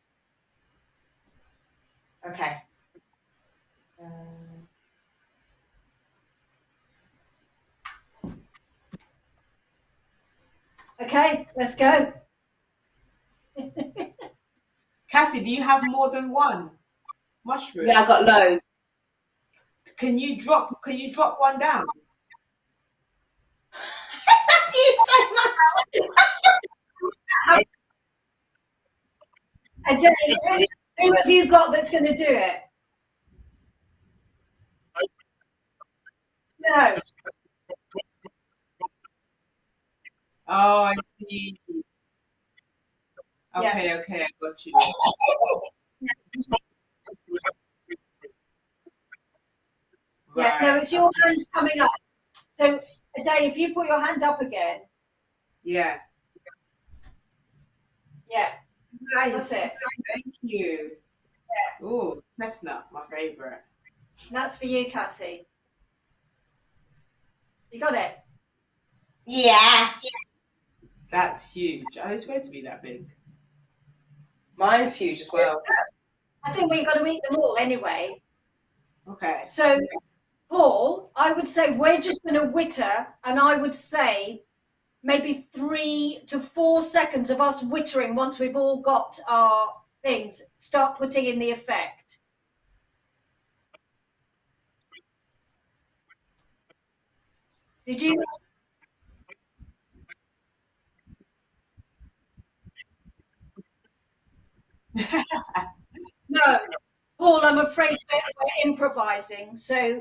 Okay. Okay, let's go. Cassie, do you have more than one mushroom? Yeah, I got loads. Can you drop one down? Thank you so much. Adele, who have you got that's going to do it? No. Oh, I see. Okay, I got you. Yeah, no, it's your hand coming up. So, Adele, if you put your hand up again. Yeah. Yeah. Nice. That's it. Thank you. Yeah. Ooh, chestnut, my favorite. That's for you, Cassie. You got it? Yeah. That's huge. Oh, it's supposed to be that big. Mine's huge as well. I think we've got to eat them all anyway. Okay. So, Paul, I would say we're just going to witter, and I would say maybe 3 to 4 seconds of us wittering once we've all got our things. Start putting in the effect. Did you? No, Paul, I'm afraid we're improvising. So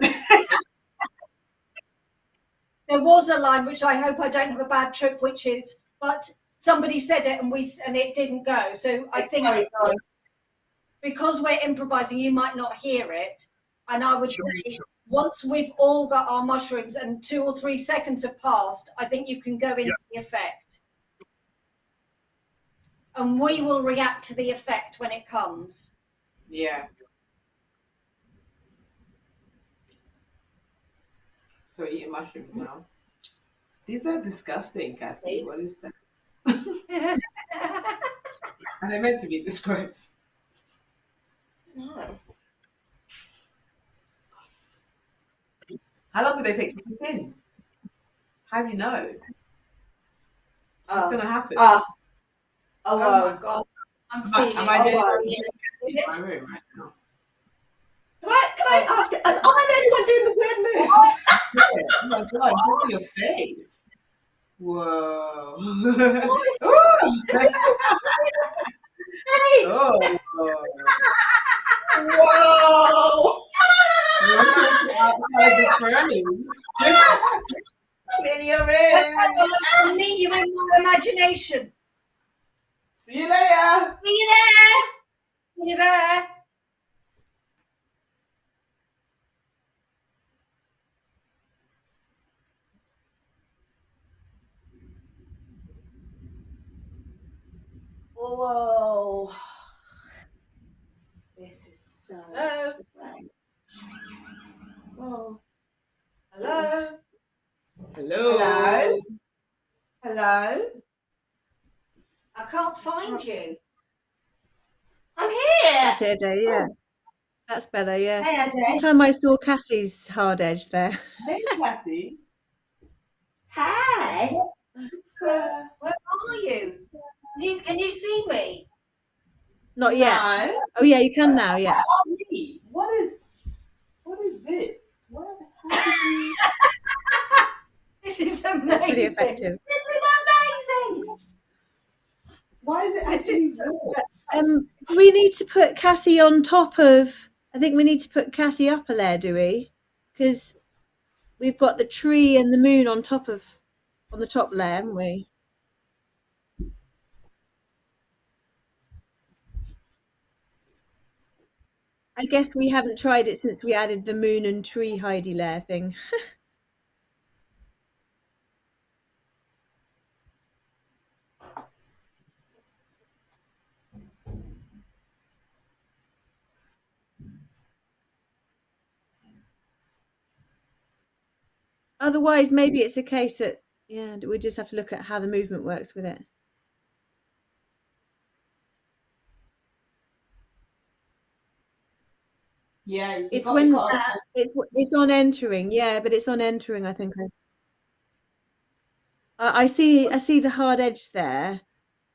there was a line which I hope I don't have a bad trip, which is, but somebody said it and it didn't go. So I think because we're improvising, you might not hear it. And I would say once we've all got our mushrooms and 2 or 3 seconds have passed, I think you can go into the effect. And we will react to the effect when it comes. Yeah. So eating mushrooms now. These are disgusting, Cassie. What is that? Are they meant to be this gross? No. How long do they take to cook in? How do you know? What's gonna happen? Oh my God. I'm feeling Am I in my room right now? Can I ask? Am I the only one doing the weird moves? Oh my God! Look at your face. Whoa. Hey. Oh. Whoa. Outside the frame. I'm in your room. I'll meet you in my imagination. See you later. See you there. See you there. Whoa. Oh, this is so strange. Oh. Hello? Hello. Hello? Hello? I can't find you. I'm here. That's it, Ade, yeah. That's better, yeah. Hey, This Ade. time I saw Cassie's hard edge there. Hey, Kathy. Hi. Where are you? Can you see me? Not yet. No. Oh yeah, you can now, yeah. What is this? Where the hell did you... This is amazing. That's really effective. This is amazing. Why is it actually warm? We need to put Cassie on top of. I think we need to put Cassie up a layer, do we? Because we've got the tree and the moon on the top layer, haven't we? I guess we haven't tried it since we added the moon and tree Heidi layer thing. Otherwise, maybe it's a case that, yeah, we just have to look at how the movement works with it. Yeah, It's it's on entering, yeah, but it's on entering. I think I see the hard edge there,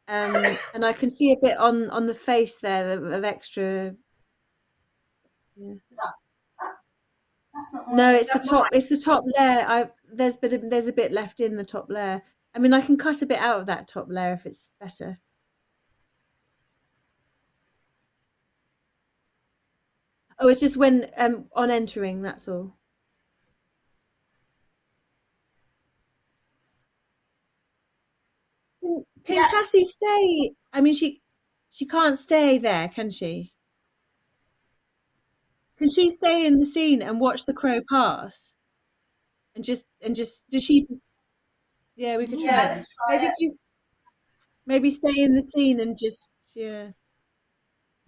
and I can see a bit on the face there of extra. Yeah. That's not No, it's the top. It's the top layer. There's a bit left in the top layer. I mean, I can cut a bit out of that top layer if it's better. Oh, it's just when on entering. That's all. Can Cassie stay? I mean, she can't stay there, can she? Can she stay in the scene and watch the crow pass? And just does she? Yeah, we could try. Yeah, let's try Maybe it. if you maybe stay in the scene and just yeah.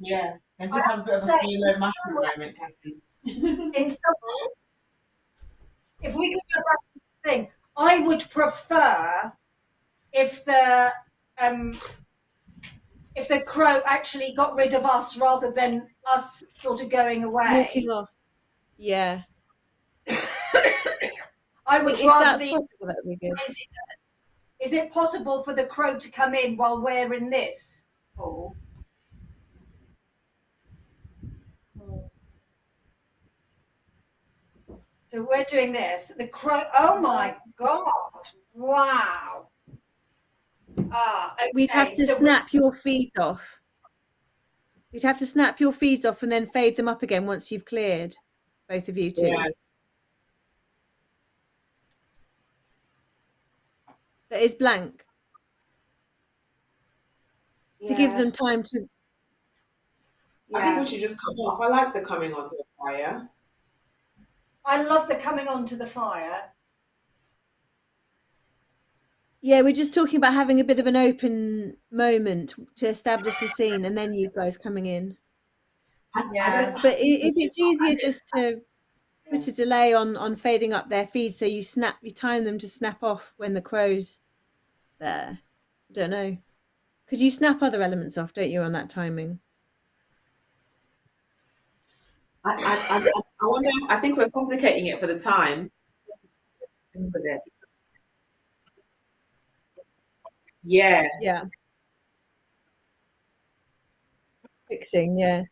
Yeah, and just have a bit of a slow motion moment, Cassie. In some, if we could go back to the thing, I would prefer if the crow actually got rid of us rather than us sort of going away. Walking off. Yeah. I would If rather that's be. possible, that would be good. Is it possible for the crow to come in while we're in this, Paul? So we're doing this. The crow. Oh my God! Wow. Okay. We'd have to snap your feeds off. You'd have to snap your feeds off and then fade them up again once you've cleared, both of you two. Yeah. That is blank. To give them time to. I think we should just come off. I like the coming onto the fire. I love the coming onto the fire. Yeah, we're just talking about having a bit of an open moment to establish the scene and then you guys coming in. Yeah. But if it's easier just to put a delay on fading up their feed so you time them to snap off when the crow's there. I don't know. Because you snap other elements off, don't you, on that timing? I wonder, I think we're complicating it for the time. Yeah. Yeah. Fixing, yeah.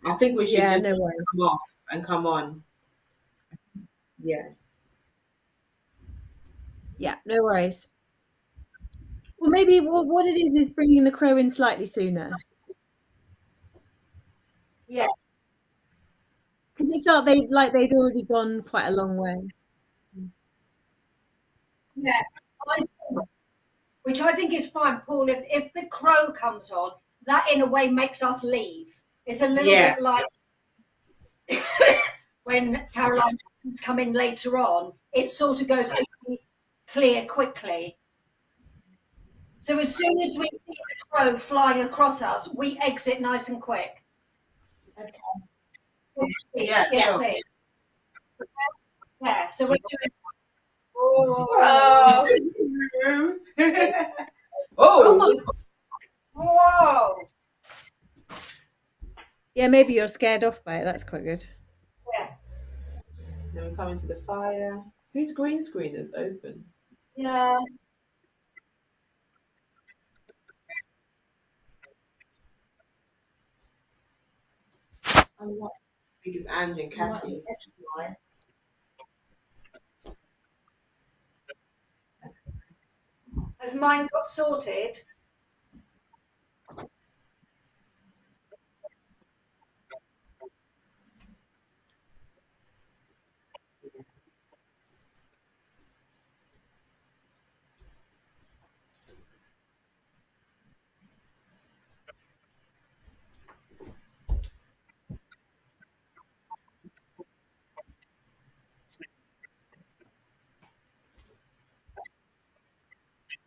I think we should just no worries. come off and come on. Yeah. Yeah, no worries. Well, maybe what it is bringing the crow in slightly sooner. Yeah. Because it felt they'd already gone quite a long way. Yeah. Which I think is fine, Paul. If the crow comes on, that in a way makes us leave. It's a little bit like when Caroline's come in later on. It sort of goes clear quickly. So as soon as we see the crow flying across us, we exit nice and quick. Okay. Yes, please. Yeah, Yes, sure. please. Yeah. So we're doing. Oh. Oh, Whoa. Yeah, maybe you're scared off by it. That's quite good. Yeah. then we come into the fire. Whose green screen is open? Yeah. I'm not. I think it's Ange and Cassie's. Has mine got sorted?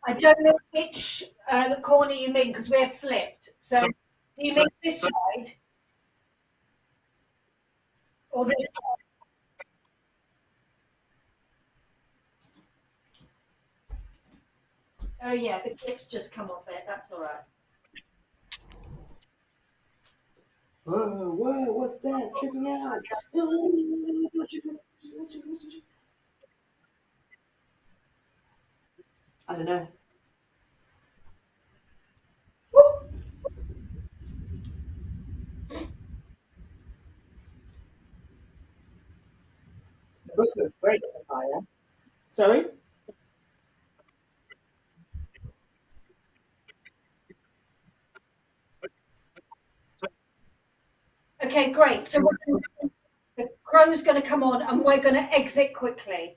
I don't know which corner you mean because we're flipped. So do you mean this side or this side? Oh yeah, the clip's just come off it. That's all right. Whoa, what's that? Check me out. I don't know. The book looks great in the fire. Sorry? Okay, great. So the crow's going to come on and we're going to exit quickly.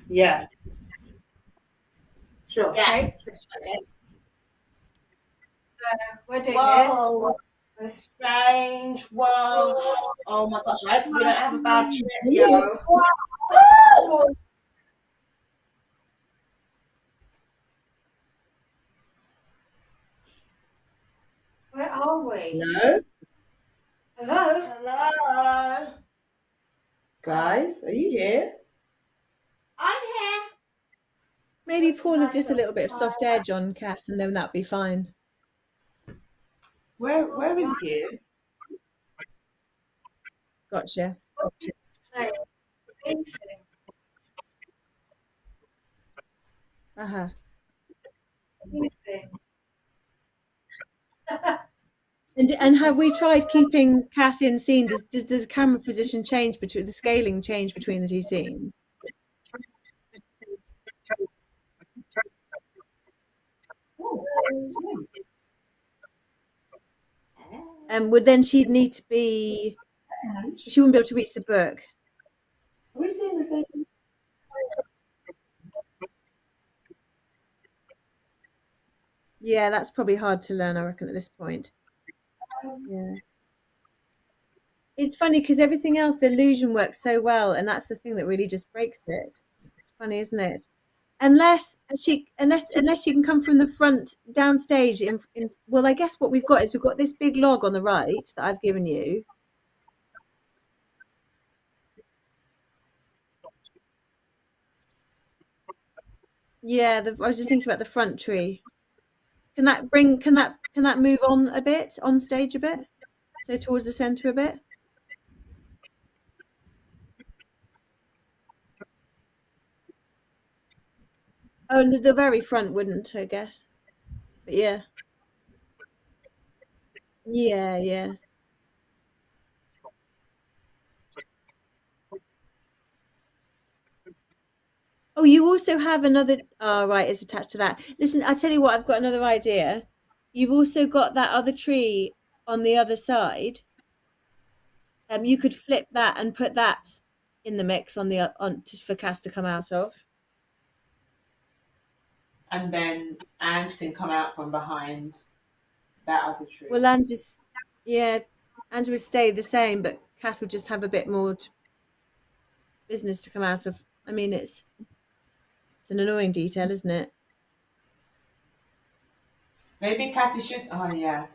Yeah. Sure. Yeah. Okay. Let's try it. We're doing Whoa. That's strange. Whoa. Oh my gosh. I hope we don't have a bad trip, yo. this. Where are we? No? Hello? Hello. Guys, are you here? I'm here. Maybe That's Paula just a nice little bit of soft edge on Cass, and then that'd be fine. Where is here? Gotcha. Uh-huh. And have we tried keeping Cass in scene? Does the camera position change between the scaling change between the two scenes? Would then she'd need to be, she wouldn't be able to reach the book. Are we seeing the same? Yeah, that's probably hard to learn, I reckon, at this point. Yeah. It's funny because everything else, the illusion works so well, and that's the thing that really just breaks it. It's funny, isn't it? Unless she can come from the front downstage in well, I guess what we've got is we've got this big log on the right that I've given you. Yeah, I was just thinking about the front tree. Can that move on a bit, on stage a bit? So towards the center a bit? Oh, and the very front wouldn't, I guess. But yeah. Yeah, yeah. Oh, you also have another. Oh, right, it's attached to that. Listen, I tell you what, I've got another idea. You've also got that other tree on the other side. You could flip that and put that in the mix on for Cass to come out of. And then Ange can come out from behind that other tree. Well, Andrew would stay the same, but Cass would just have a bit more business to come out of. I mean, it's an annoying detail, isn't it? Maybe Cassie should. Oh yeah.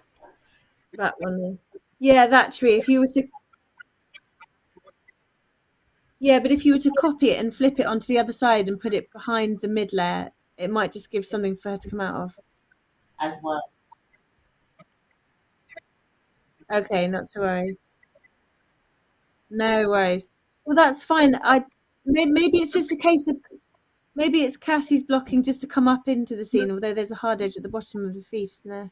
That one there. Yeah, that tree. If you were to, yeah, but if you were to copy it and flip it onto the other side and put it behind the mid layer, it might just give something for her to come out of. As well. Okay, not to worry. No worries. Well, that's fine. Maybe it's just a case of maybe it's Cassie's blocking just to come up into the scene, although there's a hard edge at the bottom of the feet, isn't there?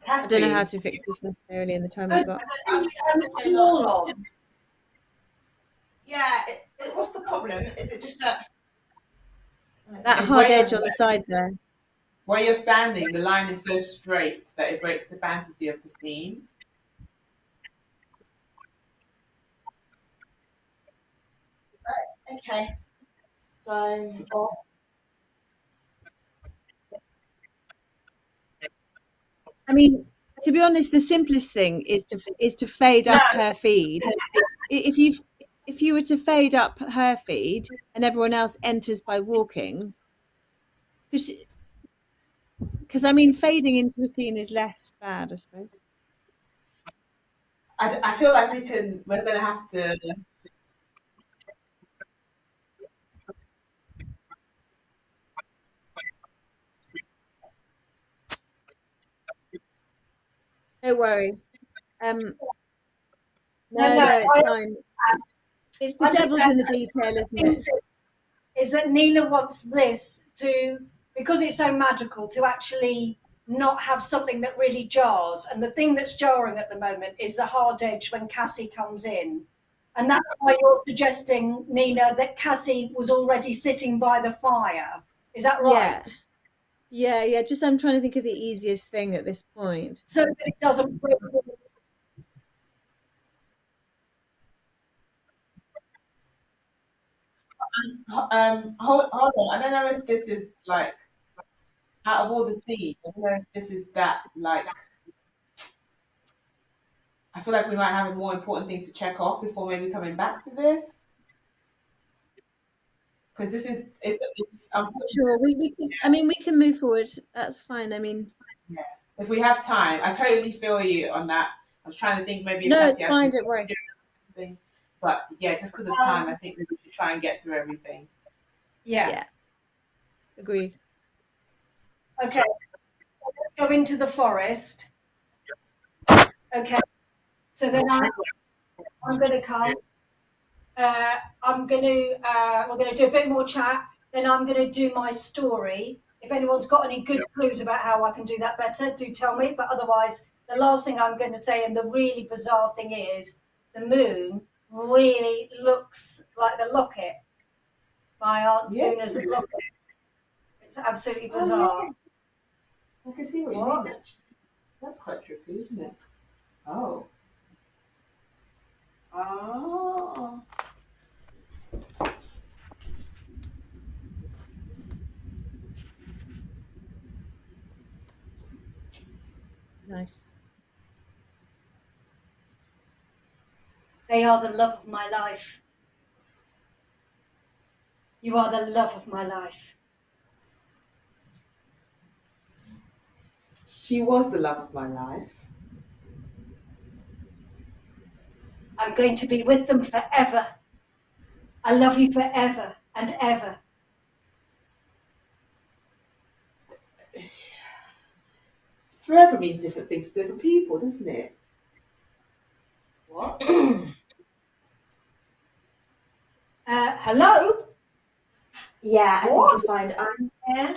Cassie. I don't know how to fix this necessarily in the time I've got. Yeah, what's the problem? Is it just that? That It's hard where edge you're- on the side there. Where you're standing, the line is so straight that it breaks the fantasy of the scene. Okay. So, I mean, to be honest, the simplest thing is to fade up her feed. If you were to fade up her feed and everyone else enters by walking, because I mean, fading into a scene is less bad, I suppose. I feel like we're going to have to. Don't worry. No, No, it's fine. It's the devil's in the detail, isn't it? Is that Nina wants this to, because it's so magical, to actually not have something that really jars. And the thing that's jarring at the moment is the hard edge when Cassie comes in. And that's why you're suggesting, Nina, that Cassie was already sitting by the fire. Is that right? Yeah. Just I'm trying to think of the easiest thing at this point. So that it doesn't. Hold on. I don't know if this is like out of all the teams. I don't know if this is that like. I feel like we might have more important things to check off before maybe coming back to this. Because this is it's Sure, we can. I mean, we can move forward. That's fine. I mean, yeah. If we have time, I totally feel you on that. I was trying to think maybe. If no, Cassie it's has fine. some Don't worry. thing. But yeah, just because of time, I think we should try and get through everything. Yeah. Agreed. Okay. Let's go into the forest. Okay. So then I'm going to come. We're going to do a bit more chat. Then I'm going to do my story. If anyone's got any good clues about how I can do that better, do tell me. But otherwise, the last thing I'm going to say, and the really bizarre thing is, the moon really looks like the locket. My Aunt Luna's locket. It's absolutely bizarre. Oh, yeah. I can see what you mean, actually. That's quite tricky, isn't it? Oh. Oh. Nice. They are the love of my life. You are the love of my life. She was the love of my life. I'm going to be with them forever. I love you forever and ever. Forever means different things to different people, doesn't it? What? Hello? Yeah, I think you'll find I'm here.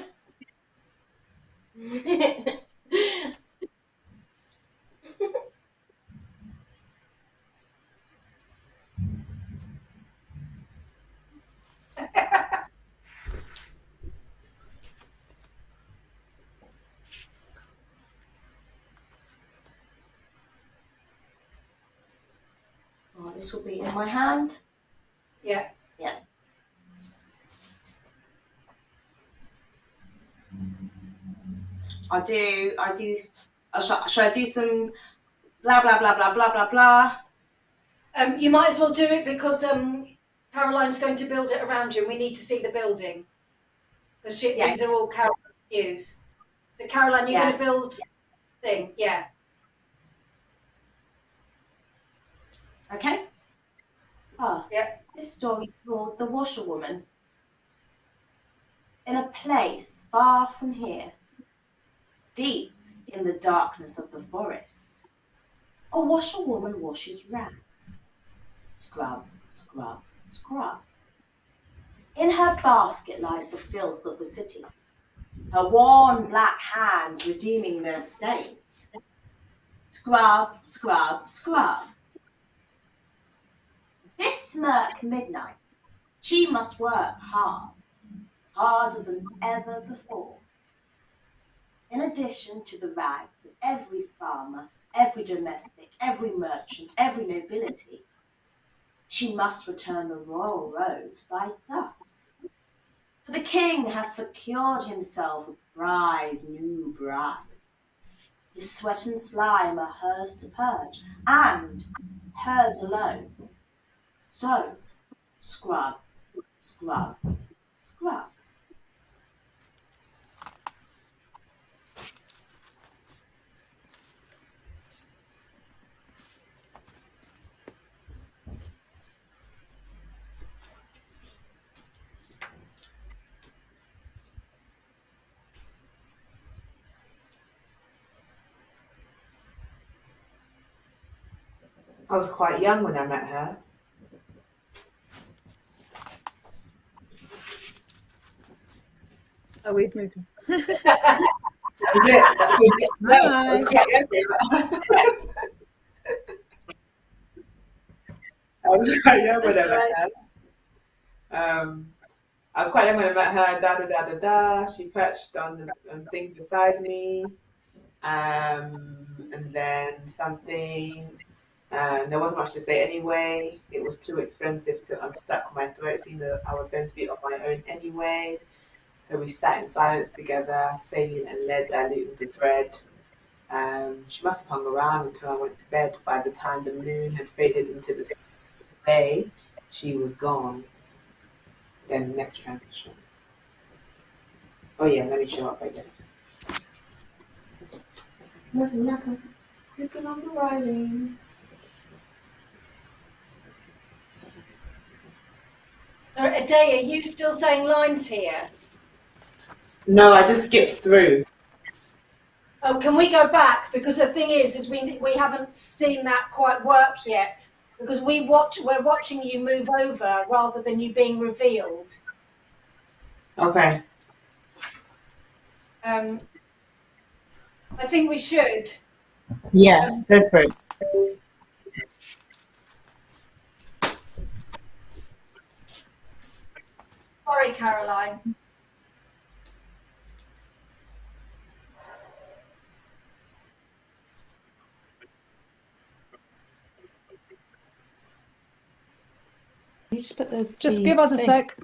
Oh, this will be in my hand. Yeah. Yeah. Shall I do some blah, blah, blah, blah, blah, blah, blah? You might as well do it because Caroline's going to build it around you. We need to see the building. Because these are all Caroline's views. So Caroline, you're Yeah. going to build thing, yeah. Okay. Ah, Yeah. this story's called The Washerwoman. In a place far from here, deep in the darkness of the forest, a washerwoman washes rags. Scrub, scrub, scrub. In her basket lies the filth of the city, her worn black hands redeeming their stains. Scrub, scrub, scrub. This murk midnight, she must work hard, harder than ever before. In addition to the rags of every farmer, every domestic, every merchant, every nobility, she must return the royal robes by dusk. For the king has secured himself a prize new bride. His sweat and slime are hers to purge, and hers alone. So, scrub, scrub, scrub. I was quite young when I met her. Oh, we've moved on. That was it. That's what you get to know. I was quite young when I was quite young when I That's met right. her. I was quite young when I met her. Da da da da da. She perched on the thing beside me, and then something. There wasn't much to say anyway. It was too expensive to unstuck my throat, seeing that I was going to be on my own anyway. So we sat in silence together, saline and lead diluting the bread. She must have hung around until I went to bed. By the time the moon had faded into the day, she was gone. Then next transition. Oh yeah, let me show up, I guess. Nothing, nothing. Creeping on the writing. Ade, are you still saying lines here? No, I just skipped through. Oh, can we go back? Because the thing is we haven't seen that quite work yet. Because we're watching you move over rather than you being revealed. Okay. I think we should. Yeah, go for it. Sorry, Caroline. Just give us a sec.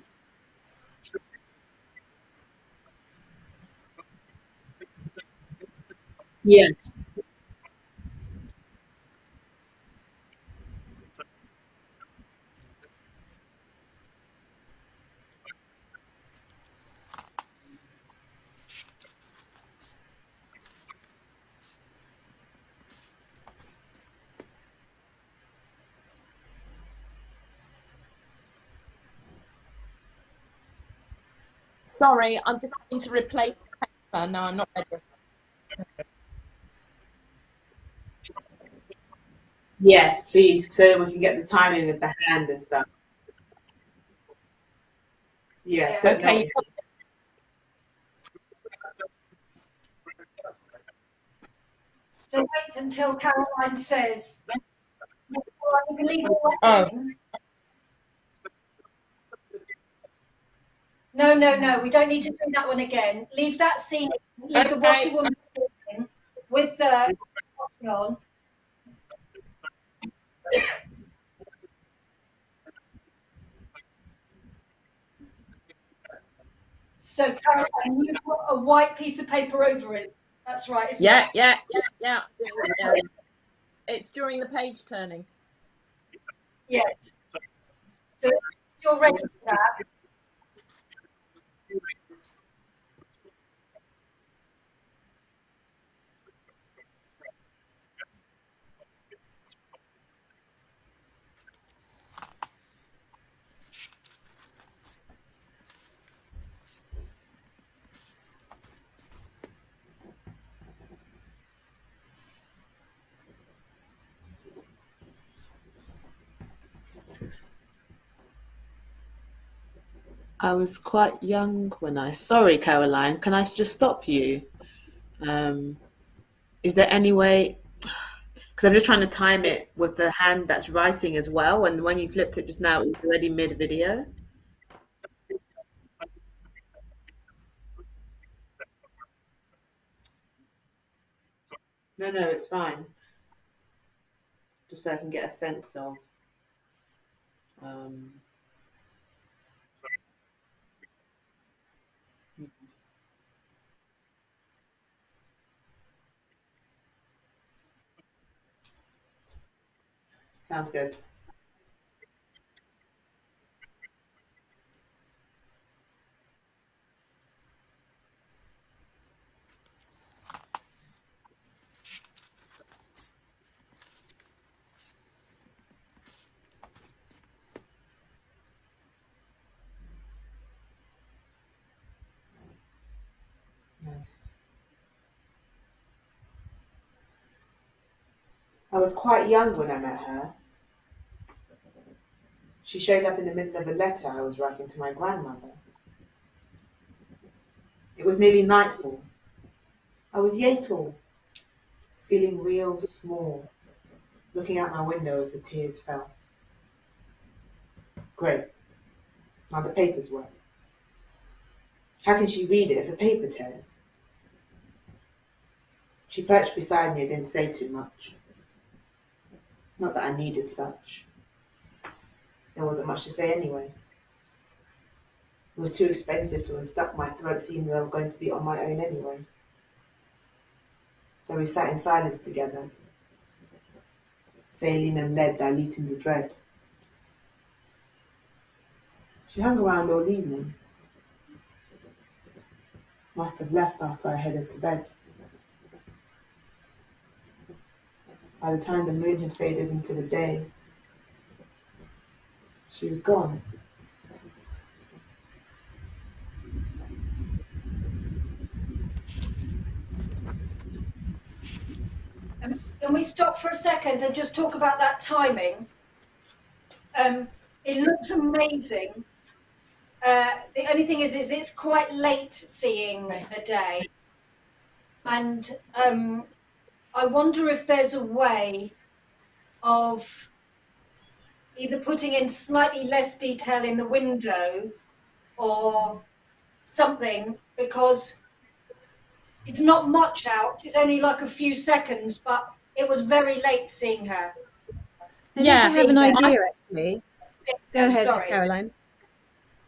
Yes. Sorry, I'm just going to replace the paper. No, I'm not ready. Yes, please, so we can get the timing of the hand and stuff. Yeah. Yeah. Okay. So wait until Caroline says. Oh. No, we don't need to do that one again. Leave that scene, leave the washerwoman in with the washing on. So Caroline, you put a white piece of paper over it. That's right, isn't it? Yeah. It's during the page turning. Yes. So you're ready for that. I was quite young when I. Sorry, Caroline. Can I just stop you? Um, is there any way? Because I'm just trying to time it with the hand that's writing as well. And when you flipped it just now, it was already mid video. No, no, it's fine. Just so I can get a sense of. Um, Sounds good. Nice. I was quite young when I met her. She showed up in the middle of a letter I was writing to my grandmother. It was nearly nightfall. I was yay tall, feeling real small, looking out my window as the tears fell. Great. Now the paper's wet. How can she read it if the paper tears? She perched beside me and didn't say too much. Not that I needed such. There wasn't much to say anyway. It was too expensive to unstuck my throat, seeing that I was going to be on my own anyway. So we sat in silence together, saline and lead diluting the dread. She hung around all evening. Must have left after I headed to bed. By the time the moon had faded into the day, she was gone. Can we stop for a second and just talk about that timing? It looks amazing. The only thing is it's quite late seeing the day. And I wonder if there's a way of either putting in slightly less detail in the window or something, because it's not much out. It's only like a few seconds, but it was very late seeing her. I think I have an idea, actually. Go ahead, sorry. Caroline.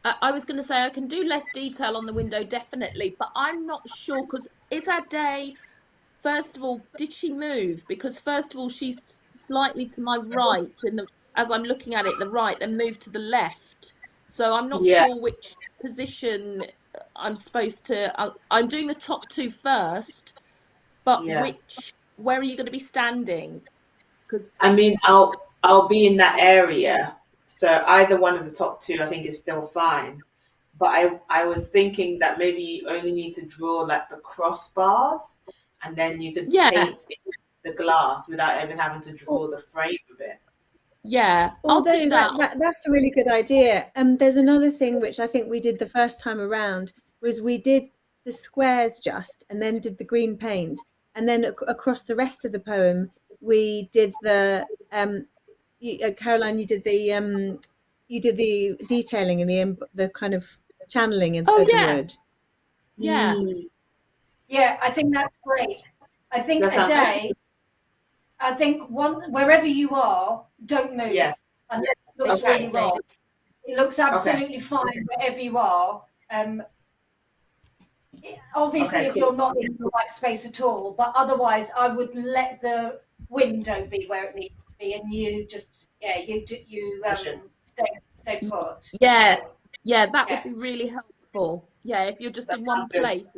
I was going to say I can do less detail on the window, definitely, but I'm not sure, because is Ade, first of all, did she move? Because first of all, she's slightly to my right, and as I'm looking at it, the right, then moved to the left. So I'm not Yeah. sure which position I'm supposed to. I'm doing the top two first, but Yeah. where are you going to be standing? Because I mean, I'll be in that area. So either one of the top two, I think, is still fine. But I was thinking that maybe you only need to draw like the crossbars, and then you could paint the glass without even having to draw the frame of it. Yeah, I'll do that. That's a really good idea. There's another thing which I think we did the first time around, was we did the squares just, and then did the green paint, and then across the rest of the poem we did the Caroline, you did the detailing and the kind of channeling of the wood. Yeah. Yeah, I think that's great. I think a day. I think wherever you are, don't move. Yeah. Unless it looks really wrong. It looks absolutely fine wherever you are. Obviously, if you're not in the right space at all, but otherwise, I would let the window be where it needs to be, and you just stay put. Yeah, that would be really helpful. Yeah, if you're just in one place,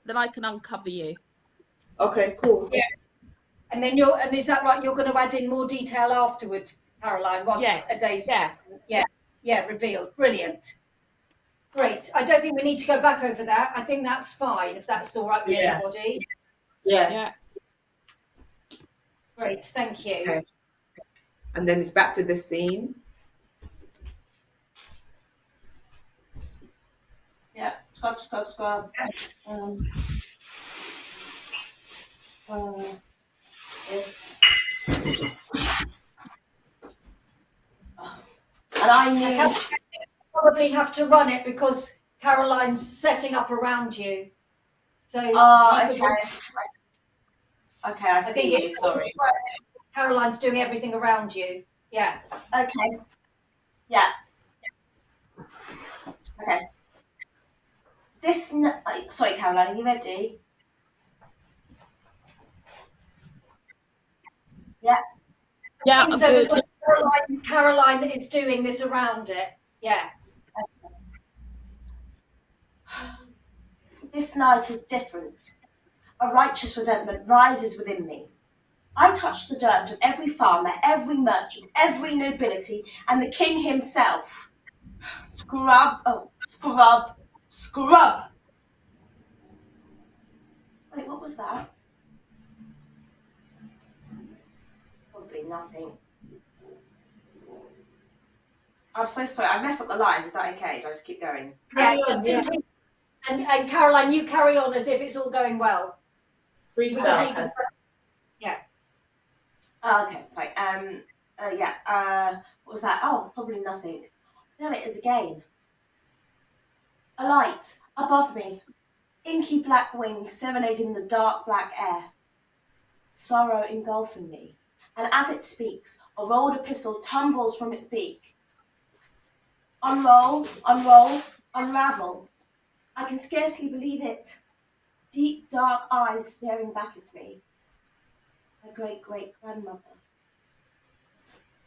then I can uncover you. Okay, cool. Yeah. And then is that right? You're going to add in more detail afterwards, Caroline, once a day's revealed. Brilliant. Great. I don't think we need to go back over that. I think that's fine, if that's all right with everybody. Yeah. Great, thank you. Okay. And then it's back to the scene. scrub. This. And I knew. Probably have to run it because Caroline's setting up around you. So Okay. Okay, I see you. Sorry. Caroline's doing everything around you. Yeah. Okay. Yeah. Okay. Sorry, Caroline, are you ready? Yeah. Yeah, I'm so good. Caroline is doing this around it. Yeah. This night is different. A righteous resentment rises within me. I touch the dirt of every farmer, every merchant, every nobility, and the king himself. Scrub. Wait, what was that? Probably nothing. I'm so sorry. I messed up the lines. Is that okay? Do I just keep going? Yeah, just continue. And Caroline, you carry on as if it's all going well. Freestyle. Yeah. Oh, okay. Right. What was that? Oh, probably nothing. There it is again. A light above me. Inky black wings serenading the dark black air. Sorrow engulfing me. And as it speaks, a rolled epistle tumbles from its beak. Unroll, unravel. I can scarcely believe it. Deep, dark eyes staring back at me. My great-great-grandmother.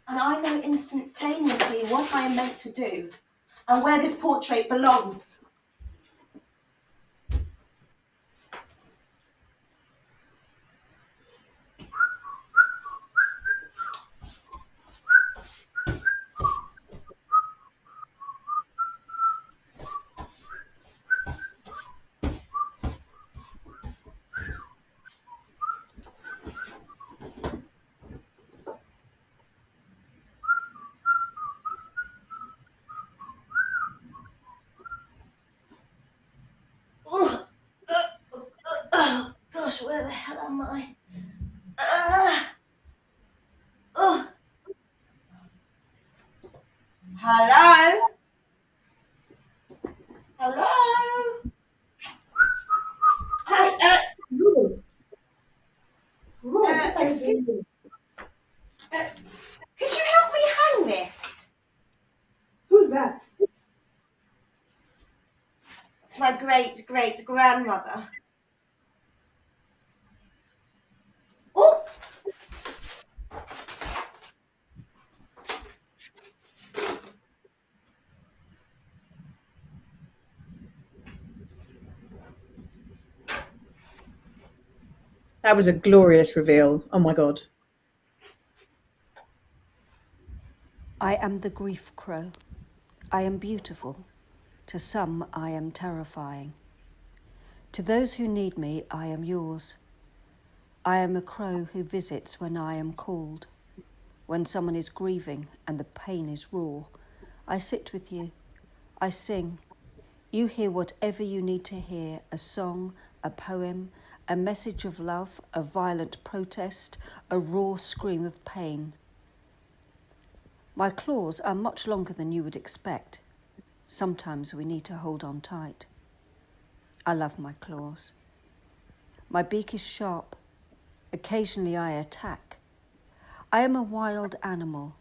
And I know instantaneously what I am meant to do and where this portrait belongs. Gosh, where the hell am I? Hello? Hello? Hi, excuse me. Could you help me hang this? Who's that? It's my great-great-grandmother. Oh! That was a glorious reveal. Oh my God. I am the grief crow. I am beautiful. To some, I am terrifying. To those who need me, I am yours. I am a crow who visits when I am called. When someone is grieving and the pain is raw, I sit with you. I sing. You hear whatever you need to hear, a song, a poem, a message of love, a violent protest, a raw scream of pain. My claws are much longer than you would expect. Sometimes we need to hold on tight. I love my claws. My beak is sharp. Occasionally I attack. I am a wild animal.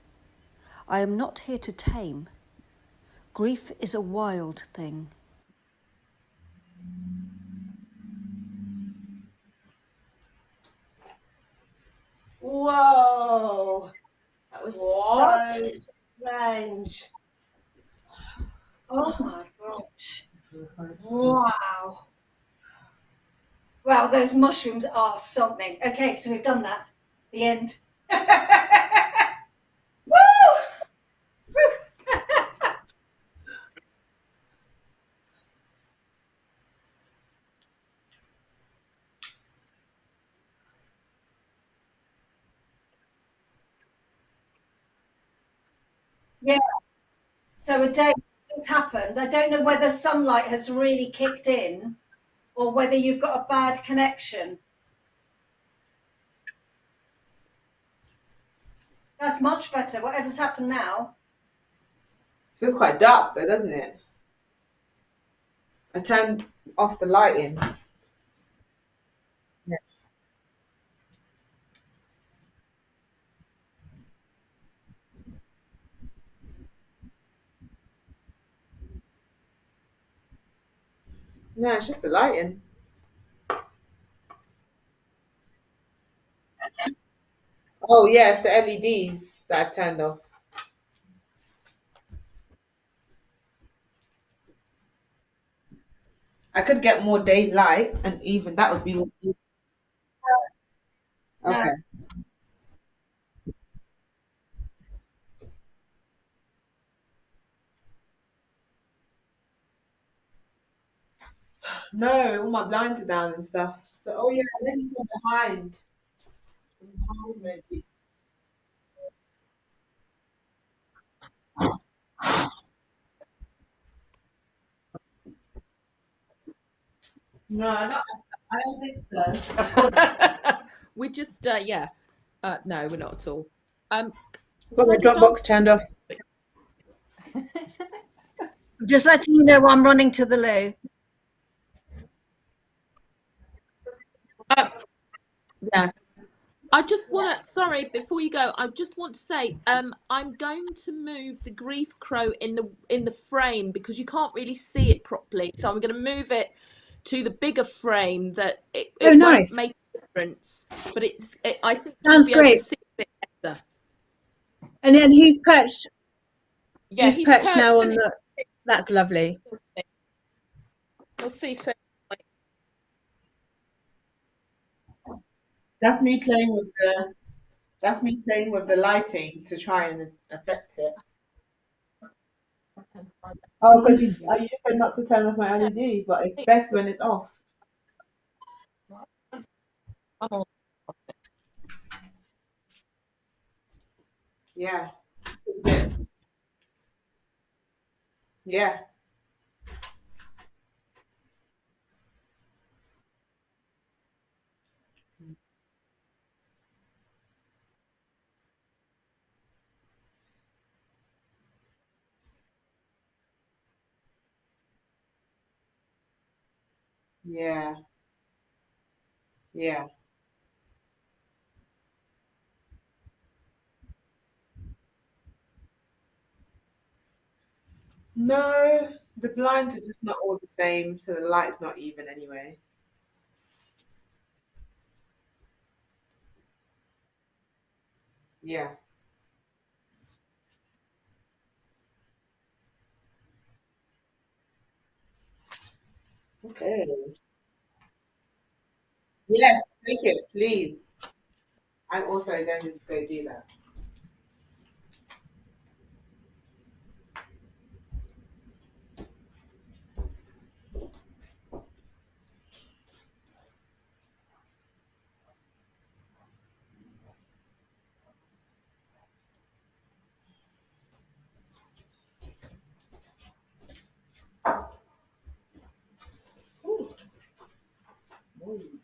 I am not here to tame. Grief is a wild thing. Whoa! That was What? so strange. Oh my gosh. Wow. Well, those mushrooms are something. Okay, so we've done that. The end. Woo! Yeah. So a day has happened. I don't know whether sunlight has really kicked in or whether you've got a bad connection. That's much better. Whatever's happened now. Feels quite dark though, doesn't it? I turned off the lighting. Yeah. No, it's just the lighting. Oh yeah, it's the LEDs that I've turned off. I could get more daylight, and even that would be No. okay. No, all my blinds are down and stuff. So, oh yeah, maybe from behind. From behind, maybe. No, I don't think so. Of course. We're just yeah. No, we're not at all. Got Can I my just Dropbox ask- turned off. Just letting you know I'm running to the loo. yeah. I just want to, sorry, before you go, I just want to say, I'm going to move the grief crow in the frame because you can't really see it properly. So I'm going to move it to the bigger frame that Oh, it won't nice. make a difference, but I think you'll Sounds be able to great. see it a bit better. And then he's perched. Yeah, He's perched now on and the. That's lovely. you'll see. So That's me playing with the. That's me playing with the lighting to try and affect it. Oh, because you said not to turn off my LED, but it's best when it's off. Yeah. Is it? Yeah. Yeah. Yeah. No, the blinds are just not all the same, so the light's not even anyway. Yeah. Okay. Yes, take it, please. I'm also going to go do that. Ooh. Ooh.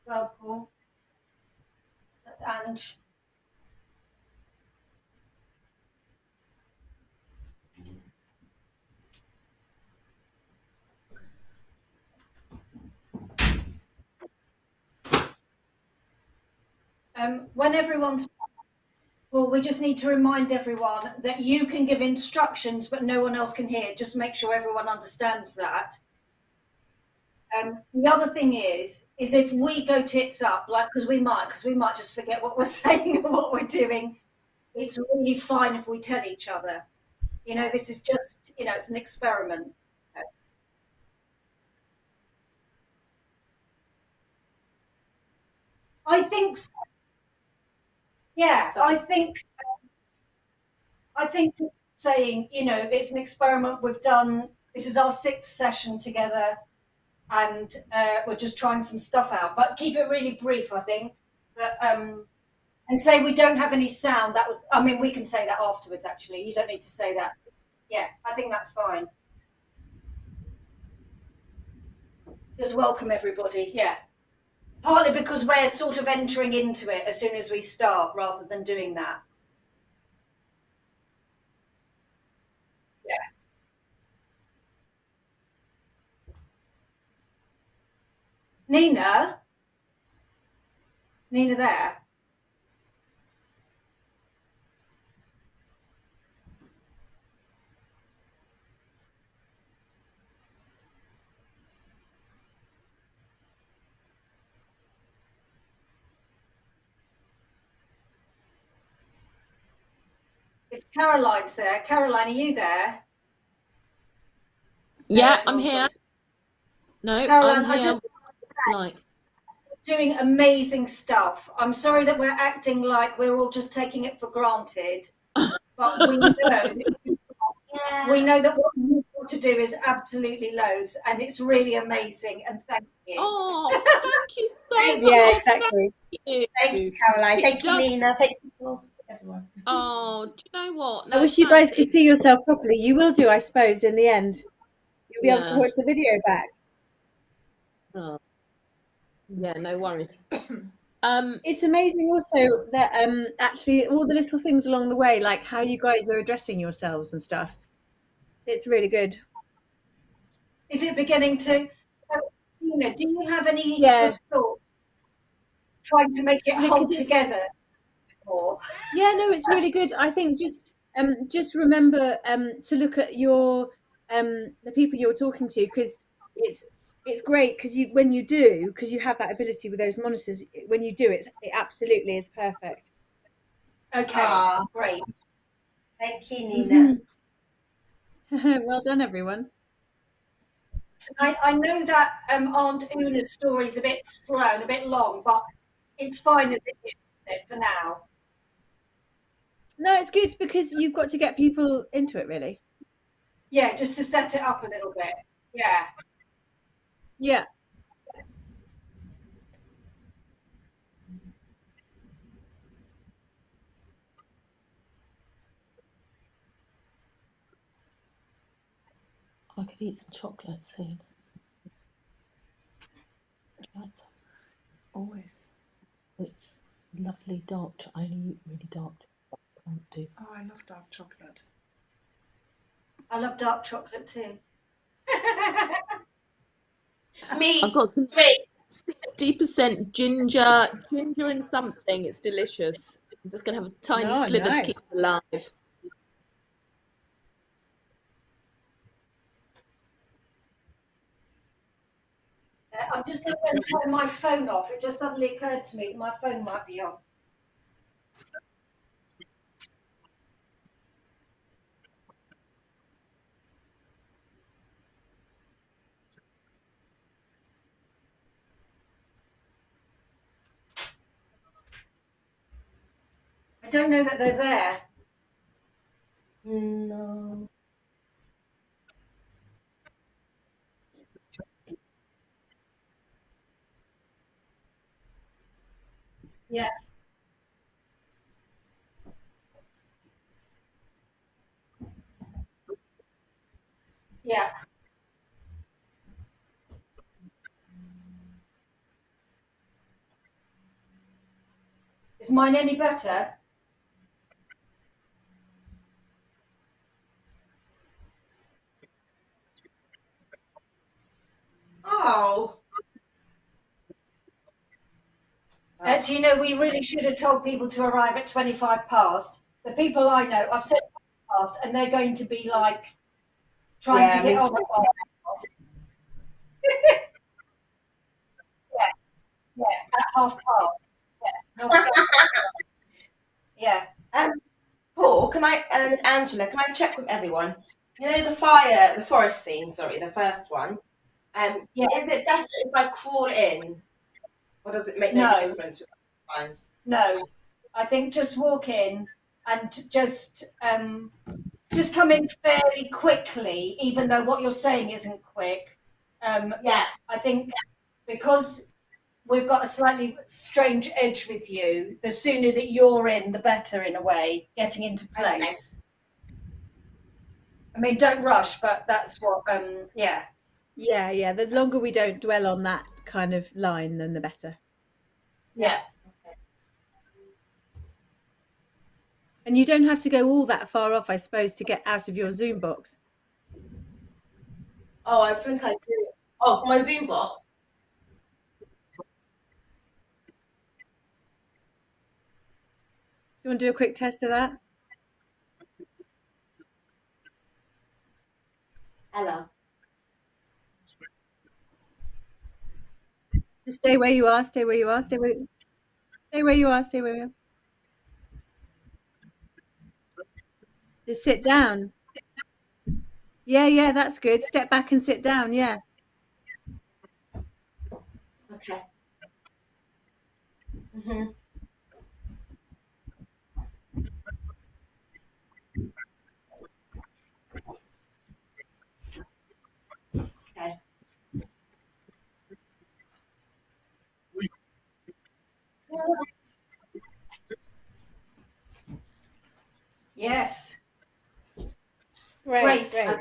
Well, Paul. That's Ange. When everyone's Well, we just need to remind everyone that you can give instructions, but no one else can hear. Just make sure everyone understands that. The other thing is if we go tits up, like because we might just forget what we're saying and what we're doing. It's really fine if we tell each other. This is just it's an experiment. I think so. Yeah, I think saying, it's an experiment we've done. This is our 6th session together, and we're just trying some stuff out. But keep it really brief, I think. But, and say we don't have any sound. We can say that afterwards. Actually, you don't need to say that. Yeah, I think that's fine. Just welcome everybody. Yeah, partly because we're sort of entering into it as soon as we start, rather than doing that. Yeah. Nina? Is Nina there? If Caroline's there, Caroline, are you there? Yeah, I'm here. No, Caroline, I'm here. Like, doing amazing stuff. I'm sorry that we're acting like we're all just taking it for granted, but we know that what you've got to do is absolutely loads, and it's really amazing. And thank you. Oh, thank you so much. Yeah, exactly. Thank you, Caroline. Thank you, Nina. Thank you, everyone. Oh, do you know what? No, I wish you guys could see yourself properly. You will do, I suppose, in the end. You'll be able to watch the video back. Oh. Yeah, no worries. It's amazing also that actually all the little things along the way, like how you guys are addressing yourselves and stuff. It's really good. Is it beginning to? Do you have any thoughts trying to make it hold together? Or yeah, no, it's really good. I think just remember to look at your the people you're talking to, because it's great because when you do, because you have that ability with those monitors, when you do it absolutely is perfect. Okay, great. Thank you, Nina. Well done, everyone. I know that Aunt Una's story is a bit slow and a bit long, but it's fine as it is for now. No, it's good because you've got to get people into it, really. Yeah, just to set it up a little bit. Yeah. Yeah. I could eat some chocolate soon. Always. It's lovely dark. I only eat really dark. Can't do. Oh, I love dark chocolate. I love dark chocolate too. Me. I've got some 60% ginger and something. It's delicious. I'm just gonna have a tiny sliver to keep it alive. I'm just going to turn my phone off. It just suddenly occurred to me that my phone might be on. I don't know that they're there. No. Yeah. Yeah. Is mine any better? Oh. Do you know, we really should have told people to arrive at 25 past. The people I know, I've said past, and they're going to be like trying to get on at 5 past. Yeah, at half past. Yeah. Paul, can I and Angela, can I check with everyone? You know the forest scene, sorry, the first one. Is it better if I crawl in? Or does it make no difference with the lines? No. I think just walk in and just come in fairly quickly, even though what you're saying isn't quick. I think because we've got a slightly strange edge with you, the sooner that you're in, the better, in a way, getting into place. Okay. I mean, don't rush, but that's what, yeah. Yeah. The longer we don't dwell on that kind of line, then the better. Yeah. And you don't have to go all that far off, I suppose, to get out of your Zoom box. Oh, I think I do. Oh, for my Zoom box? Do you want to do a quick test of that? Ella. Just stay where you are, stay where you are, stay where you are, stay where you are. Just sit down. Yeah, that's good. Step back and sit down, yeah. Okay. Mm-hmm. Okay. Yes. Great. Okay.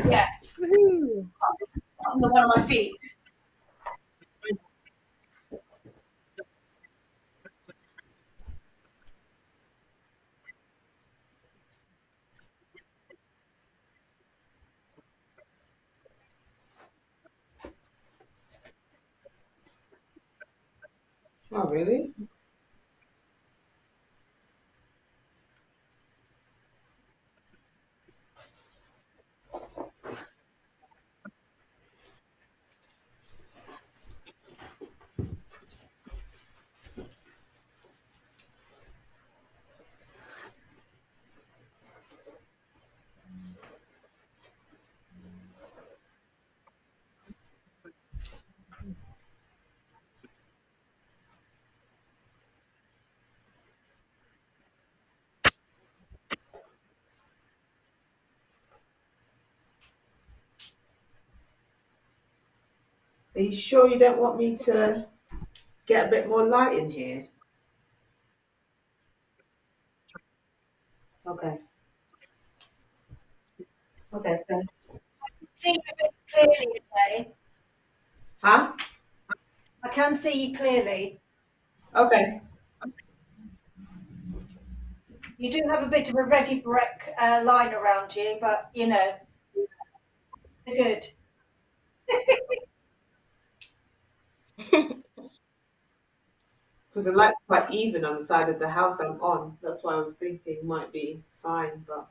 Yeah. Woohoo. On the one of my feet. Oh, really? Are you sure you don't want me to get a bit more light in here? Okay. Okay, so. See you a bit clearly today. Huh? I can see you clearly. Okay. You do have a bit of a ready brick line around you, but you know, they're good. Because the light's quite even on the side of the house I'm on. That's why I was thinking might be fine, but.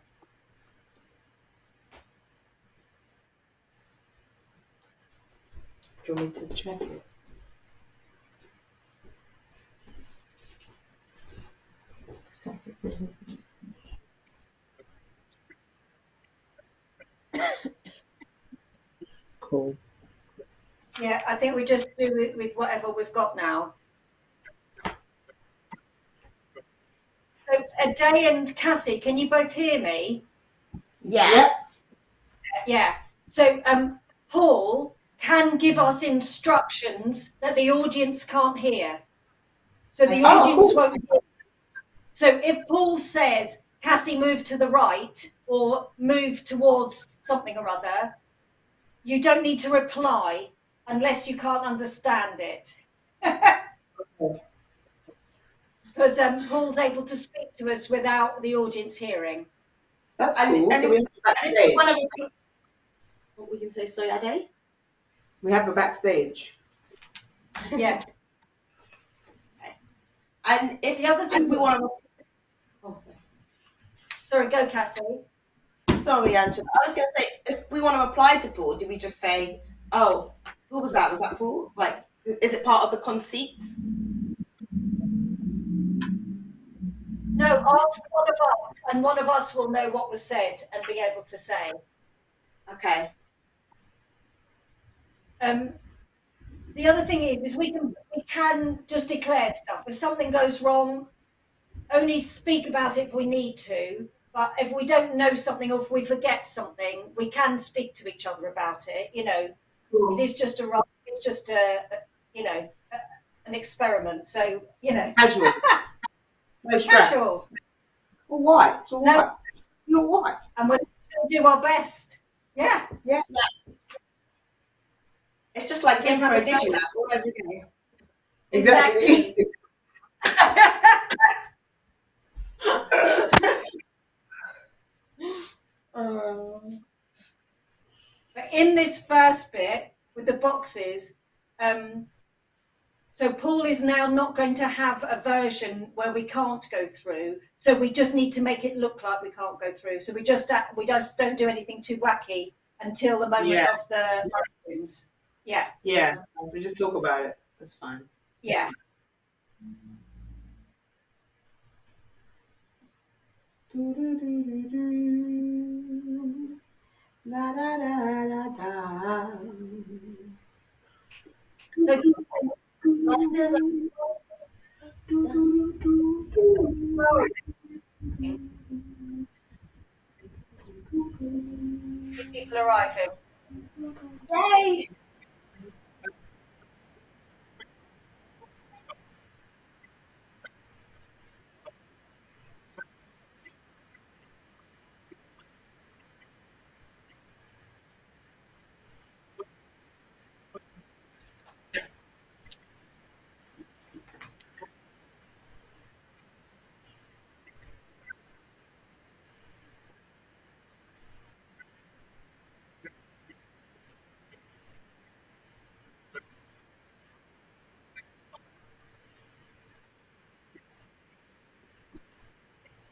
Do you want me to check it? Cool. Yeah, I think we just do it with whatever we've got now. So, Day and Cassie, can you both hear me? Yes. Yeah. So, Paul can give us instructions that the audience can't hear. So the audience won't hear. So if Paul says, Cassie, move to the right or move towards something or other, you don't need to reply unless you can't understand it. Because Paul's able to speak to us without the audience hearing. That's cool. And So we have a backstage. What we can say, sorry, Ade? We have a backstage. Yeah. And if The other thing we want to, sorry, go Cassie. Sorry, Angela. I was going to say, if we want to reply to Paul, do we just say, "Oh, who was that? Was that Paul?" Like, is it part of the conceit? No, ask one of us, and one of us will know what was said and be able to say. Okay. The other thing is we can just declare stuff. If something goes wrong, only speak about it if we need to. But if we don't know something or if we forget something, we can speak to each other about it. You know, it is just it's just an experiment. So, you know, Casual. No stress. casual. All right. It's all right. You're all right. And we're going to do our best. Yeah. Yeah. It's just like Impro Digilab all every day. Exactly. But in this first bit with the boxes, so Paul is now not going to have a version where we can't go through. So we just need to make it look like we can't go through. So we just don't do anything too wacky until the moment of the mushrooms. Yeah. Yeah. We just talk about it. That's fine. Yeah. La, da, da, da, da. So people arriving. Yay!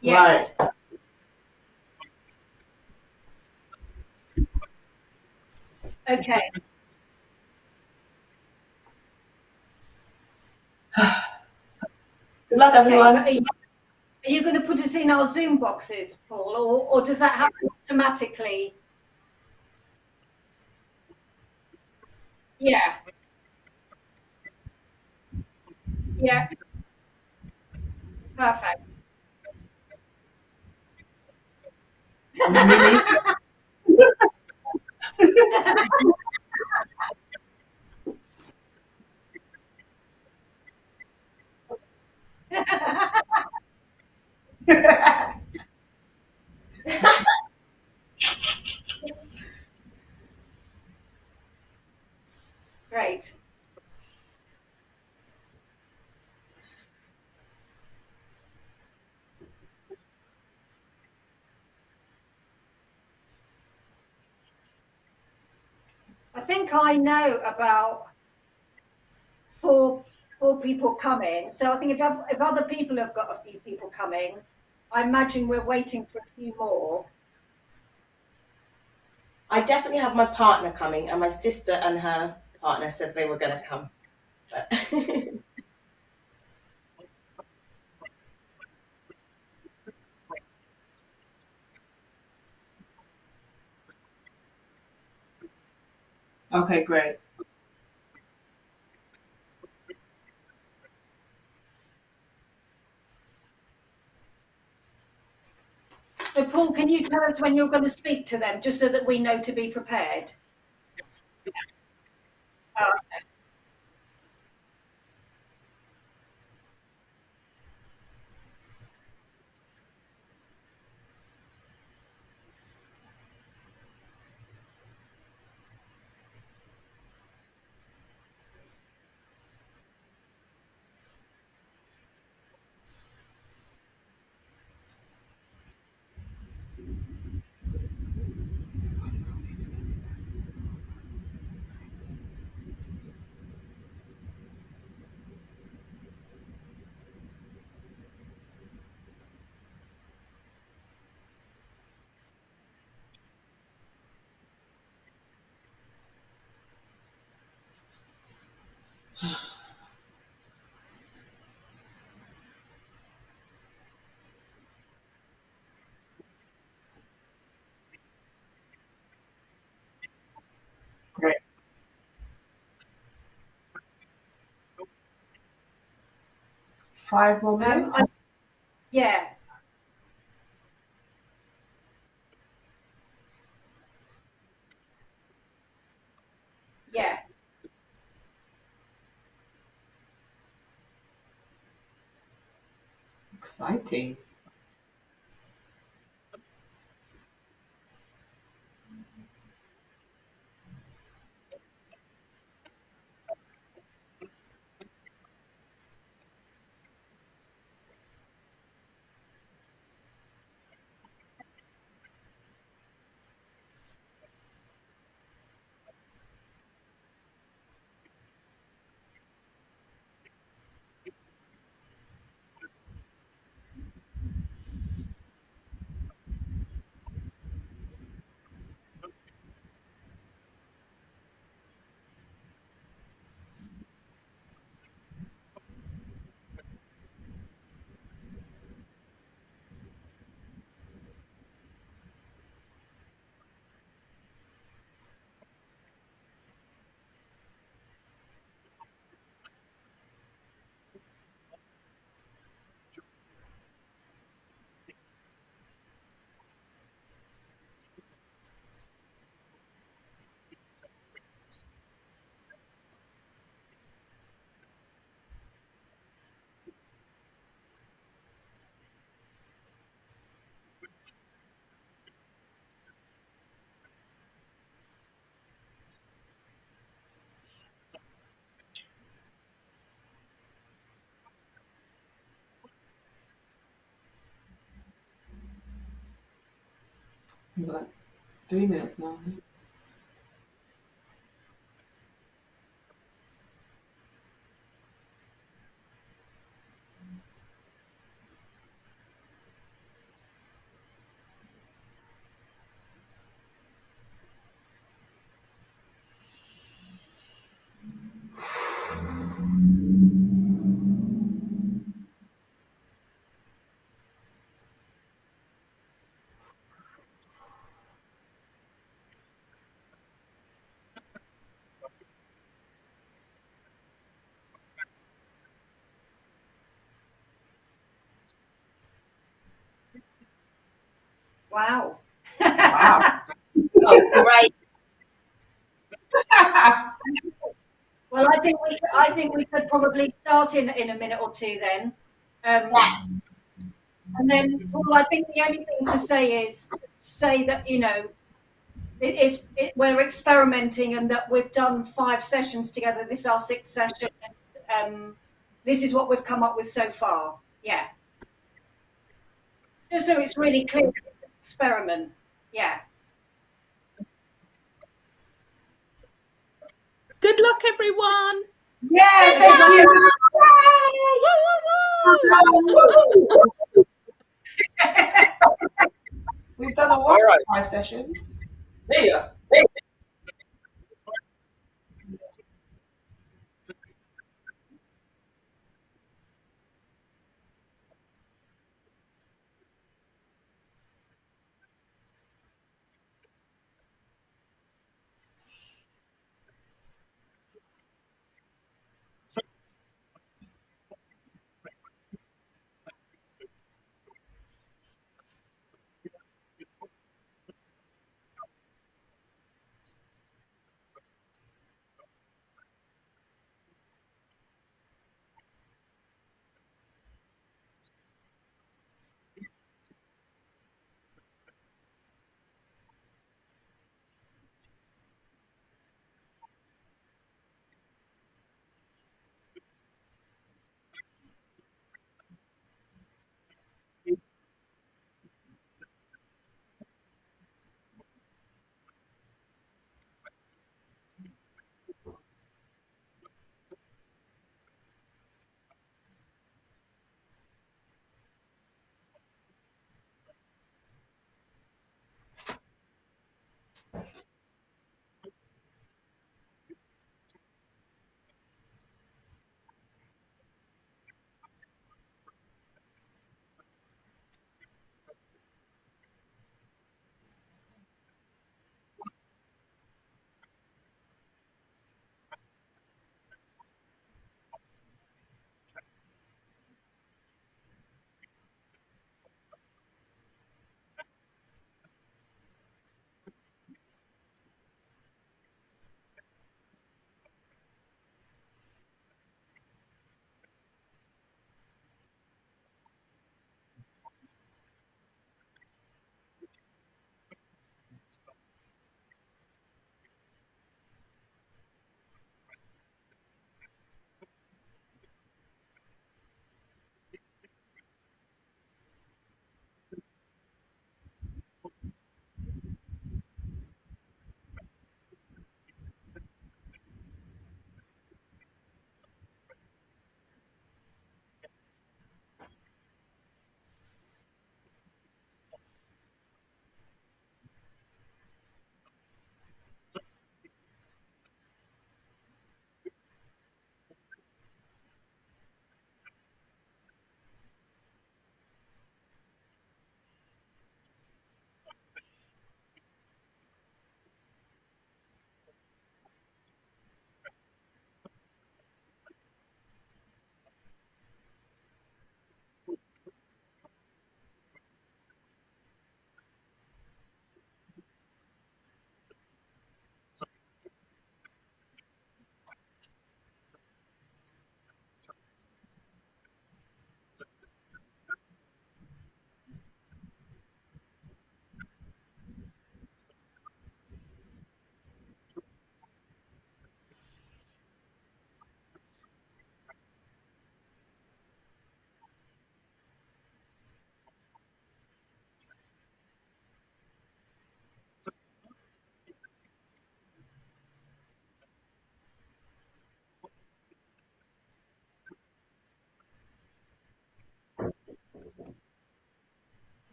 Yes. Right. Okay. Good luck, everyone. Are you going to put us in our Zoom boxes, Paul, or does that happen automatically? Yeah. Yeah. Perfect. Great. I think I know about four people coming. So I think if other people have got a few people coming, I imagine we're waiting for a few more. I definitely have my partner coming, and my sister and her partner said they were going to come. But Okay, great. So Paul, can you tell us when you're going to speak to them, just so that we know to be prepared? Oh, Great. Five more minutes. Yeah. Yeah. Exciting. We've got 3 minutes now. Wow. Wow. Oh, great. Well, I think we could probably start in a minute or two then. Yeah. And then, Paul, I think the only thing to say is say that, you know, we're experimenting and that we've done 5 sessions together. This is our 6th session. This is what we've come up with so far. Yeah. Just so it's really clear, it's an experiment. Yeah. Good luck, everyone. Yeah, Good luck. thank you. Woo, woo, woo. We've done a lot of 5 sessions. Yeah.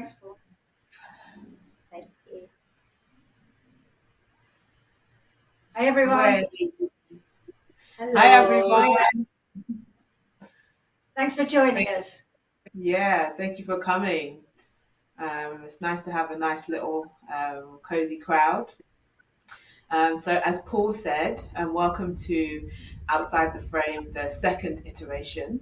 Thanks, Paul. Thank you. Hi, everyone. Great. Hello. Hi, everyone. Thanks for joining us. Yeah, thank you for coming. It's nice to have a nice little cozy crowd. So as Paul said, welcome to Outside the Frame, the second iteration.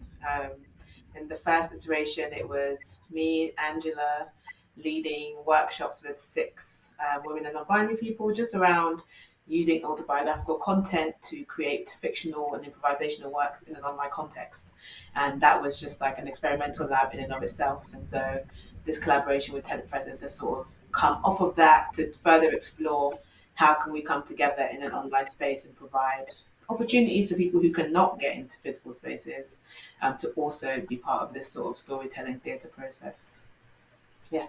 In the first iteration, it was me, Angela, leading workshops with 6 women and non-binary people just around using autobiographical content to create fictional and improvisational works in an online context. And that was just like an experimental lab in and of itself. And so this collaboration with Telepresence has sort of come off of that to further explore how can we come together in an online space and provide opportunities for people who cannot get into physical spaces to also be part of this sort of storytelling theatre process. Yeah.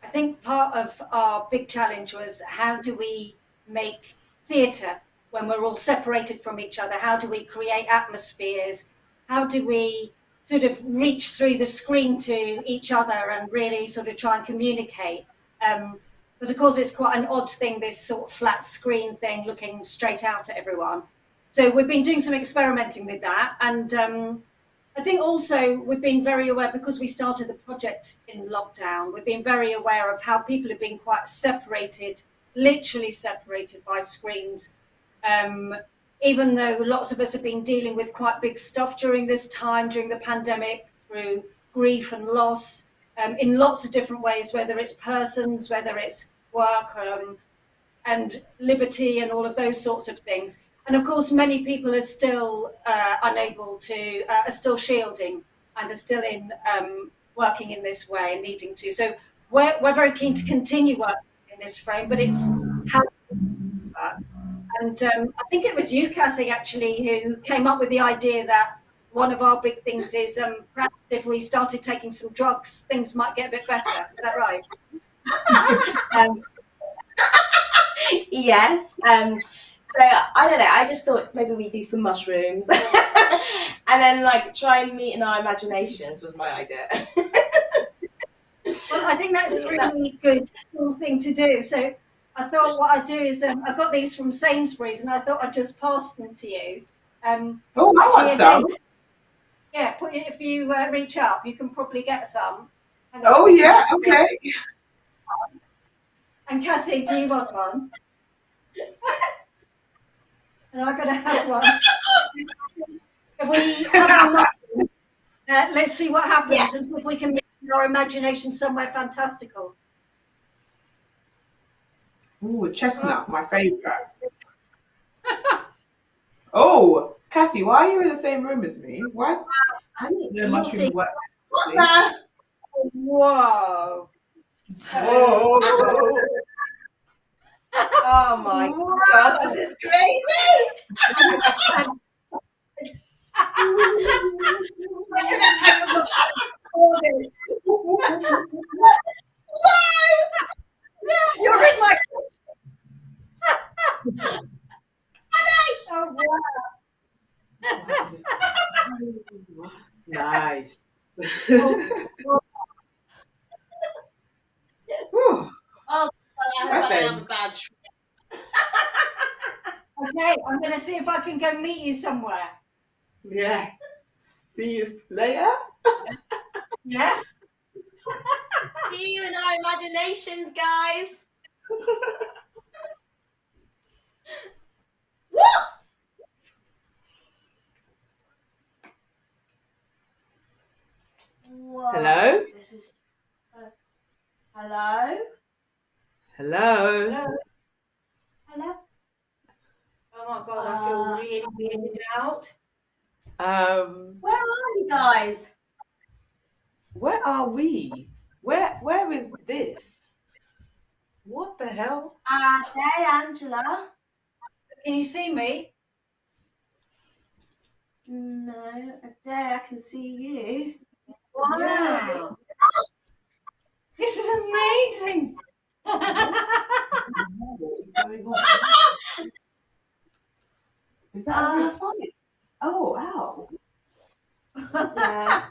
I think part of our big challenge was how do we make theatre when we're all separated from each other? How do we create atmospheres? How do we sort of reach through the screen to each other and really sort of try and communicate? Because of course it's quite an odd thing, this sort of flat screen thing looking straight out at everyone. So we've been doing some experimenting with that, and I think also we've been very aware, because we started the project in lockdown, we've been very aware of how people have been quite separated, literally separated by screens. Even though lots of us have been dealing with quite big stuff during this time, during the pandemic, through grief and loss, in lots of different ways, whether it's persons, whether it's work, and liberty and all of those sorts of things. And of course, many people are still unable to, are still shielding and are still in working in this way and needing to. So we're very keen to continue working in this frame, but it's how to do that. And I think it was you, Cassie, actually, who came up with the idea that one of our big things is perhaps if we started taking some drugs, things might get a bit better. Is that right? Yes. So I don't know. I just thought maybe we do some mushrooms, and then like try and meet in our imaginations was my idea. Well, I think that's a really good, cool thing to do. So I thought what I'd do is I got these from Sainsbury's, and I thought I'd just pass them to you. Oh, I want some. Yeah, if you reach up, you can probably get some. Oh, yeah, okay. And Cassie, do you want one? And I'm going to have one. If we have our mushroom, let's see what happens and see if we can make our imagination somewhere fantastical. Ooh, chestnut, my favourite. Oh, Cassie, why are you in the same room as me? Why? I didn't know mushroom work. Whoa. Whoa. Oh my gosh, this is crazy! I should have taken mushroom for this. You're in my oh wow. Nice. Oh, I have a bad trip. Okay, I'm going to see if I can go meet you somewhere. Yeah. See you later. Yeah. See you in our imaginations, guys. Whoa. Hello? This is. Hello? Hello? Hello? Oh my god, I feel really weirded out. Where are you guys? Where are we? Where is this? What the hell? Day, Angela. Can you see me? No, Day, I can see you. Wow. Yeah. This is amazing. Is that funny? Oh, wow. Yeah.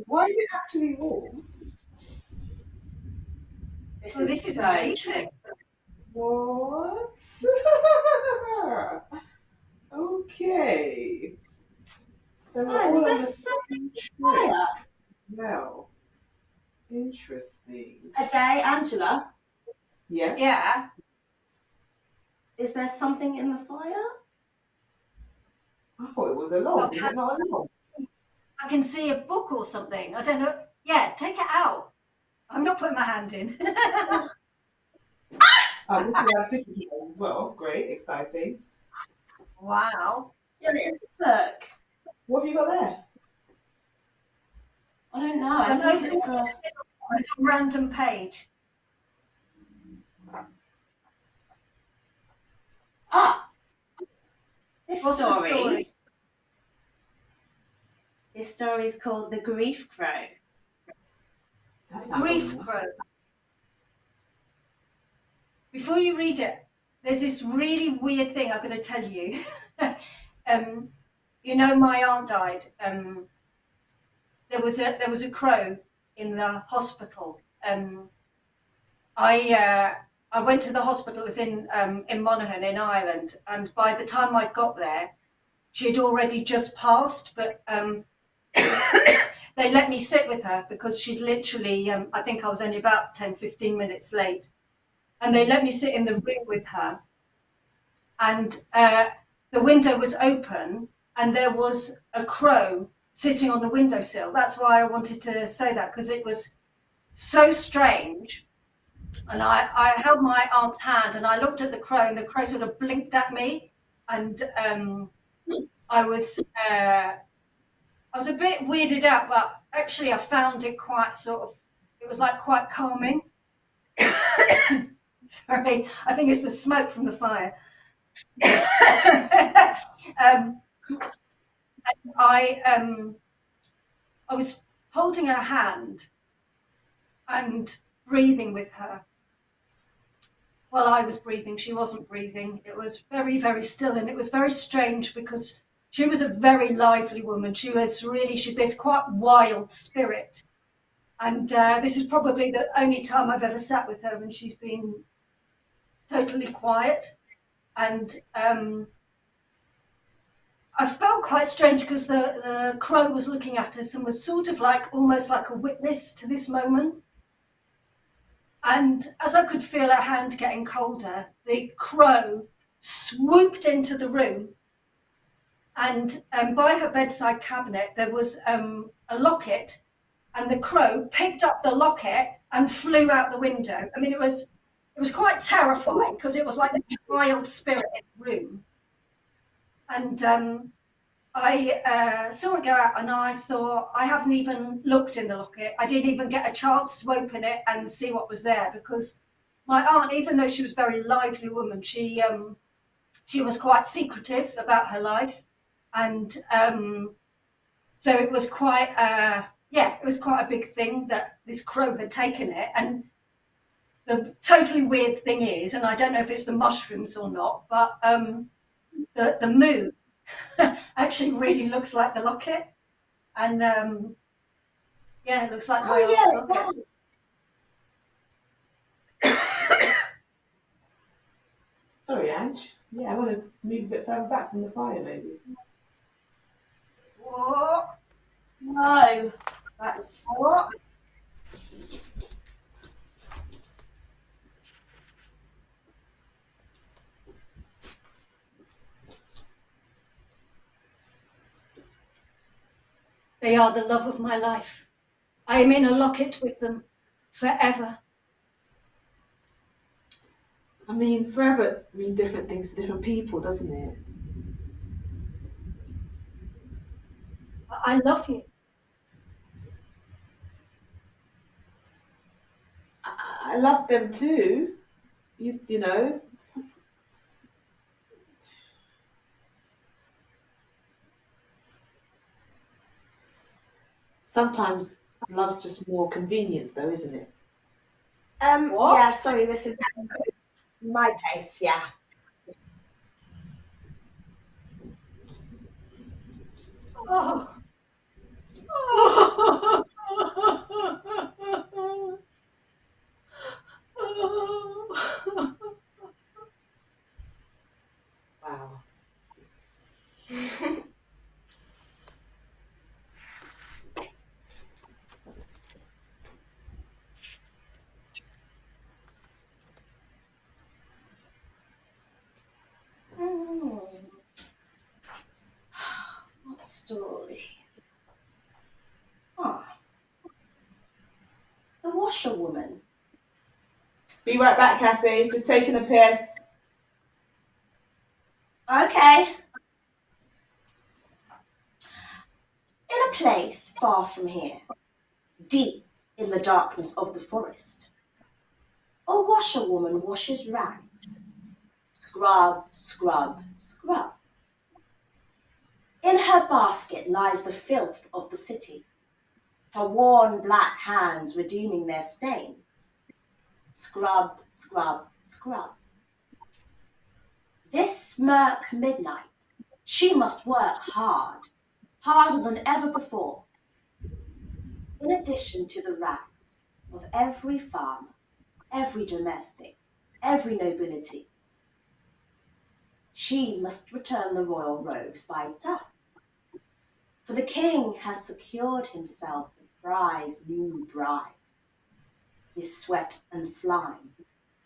Why is it actually warm? This is so amazing. What? Okay. So we're Guys, all is on there the something same trip. higher? Well, interesting. A day, Angela, Yeah. Yeah. is there something in the fire? I thought it was a log. Is Okay. it not a log? I can see a book or something. I don't know. Yeah, take it out. I'm not putting my hand in. Oh, this is our signature as well. Great, exciting. Wow. Yeah, it is a book. What have you got there? I don't know. I An think open it's a. it's a random page. Ah, this What's the story. story? This story is called The Grief Crow. That sounds Grief ominous. Crow. Before you read it, there's this really weird thing I'm going to tell you. You know, my aunt died. There was a crow in the hospital. I went to the hospital. It was in Monaghan in Ireland, and by the time I got there, she'd already just passed. But they let me sit with her because she'd literally. I think I was only about 10, 15 minutes late, and they let me sit in the room with her. And the window was open, and there was a crow sitting on the windowsill. That's why I wanted to say that, because it was so strange. And I held my aunt's hand and I looked at the crow, and the crow sort of blinked at me, and I was a bit weirded out, but actually I found it quite it was like quite calming. Sorry, I think it's the smoke from the fire. I was holding her hand and breathing with her. While I was breathing, she wasn't breathing. It was very, very still, and it was very strange because she was a very lively woman. She was this quite wild spirit. And this is probably the only time I've ever sat with her, and she's been totally quiet. And I felt quite strange because the crow was looking at us and was sort of like almost like a witness to this moment. And as I could feel her hand getting colder, the crow swooped into the room, and by her bedside cabinet there was a locket, and the crow picked up the locket and flew out the window. I mean, it was quite terrifying because it was like a wild spirit in the room. And I saw it go out, and I thought, I haven't even looked in the locket. I didn't even get a chance to open it and see what was there, because my aunt, even though she was a very lively woman, she was quite secretive about her life. And so it was quite, it was quite a big thing that this crow had taken it. And the totally weird thing is, and I don't know if it's the mushrooms or not, but the moon actually really looks like the locket, and it looks like my aunt's locket. Sorry, Ange. Yeah, I want to move a bit further back from the fire, maybe. What? No, that's. What? They are the love of my life. I am in a locket with them forever. I mean, forever means different things to different people, doesn't it? I love you. I love them too. You know. Sometimes love's just more convenience, though, isn't it? What? Yeah, sorry, this is my case, yeah. Oh. Wow. What story? Ah, the washerwoman. Be right back, Cassie. Just taking a piss. Okay. In a place far from here, deep in the darkness of the forest, a washerwoman washes rags. Scrub, scrub, scrub. In her basket lies the filth of the city, her worn black hands redeeming their stains. Scrub, scrub, scrub. This murk midnight, she must work hard, harder than ever before. In addition to the rags of every farmer, every domestic, every nobility, she must return the royal robes by dusk. For the king has secured himself a prize new bride. His sweat and slime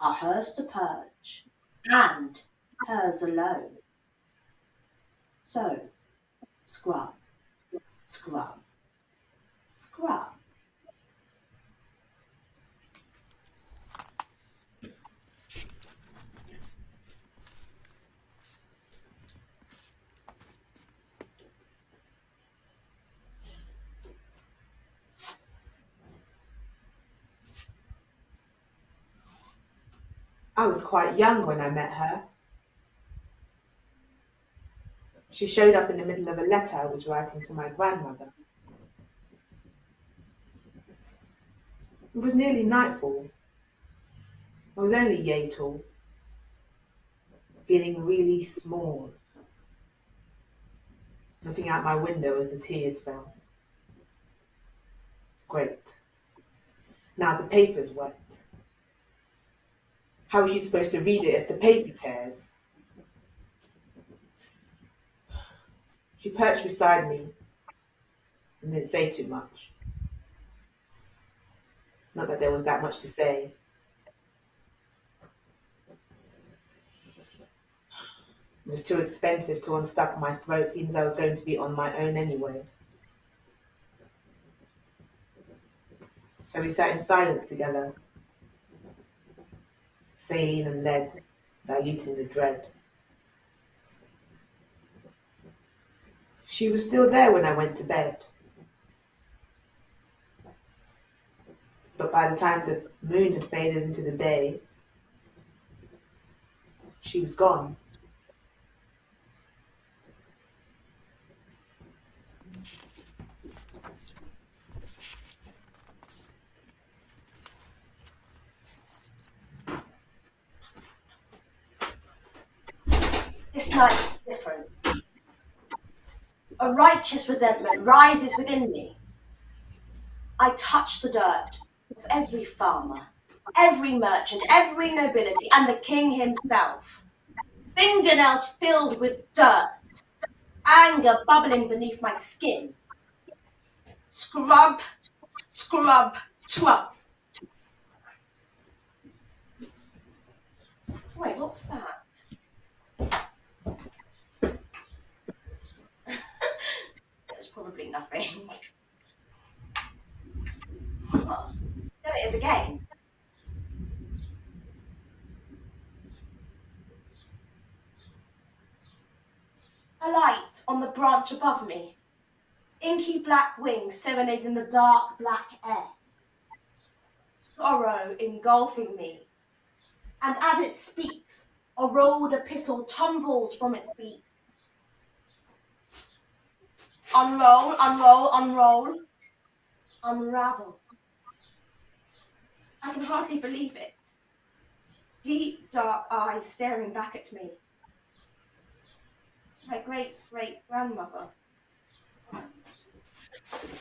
are hers to purge, and hers alone. So, scrub, scrub, scrub. I was quite young when I met her. She showed up in the middle of a letter I was writing to my grandmother. It was nearly nightfall. I was only yay tall, feeling really small, looking out my window as the tears fell. Great. Now the paper's wet. How is she supposed to read it if the paper tears? She perched beside me and didn't say too much. Not that there was that much to say. It was too expensive to unstuck my throat, since I was going to be on my own anyway. So we sat in silence together, saline and lead, diluting the dread. She was still there when I went to bed. But by the time the moon had faded into the day, she was gone. This night is different. A righteous resentment rises within me. I touch the dirt of every farmer, every merchant, every nobility, and the king himself. Fingernails filled with dirt, anger bubbling beneath my skin. Scrub, scrub, scrub. Wait, what was that? It's probably nothing. Oh, there it is again. A light on the branch above me. Inky black wings serenading the dark black air. Sorrow engulfing me. And as it speaks, a rolled epistle tumbles from its beak. Unroll, unroll, unroll. Unravel. I can hardly believe it. Deep, dark eyes staring back at me. My great-great-grandmother. And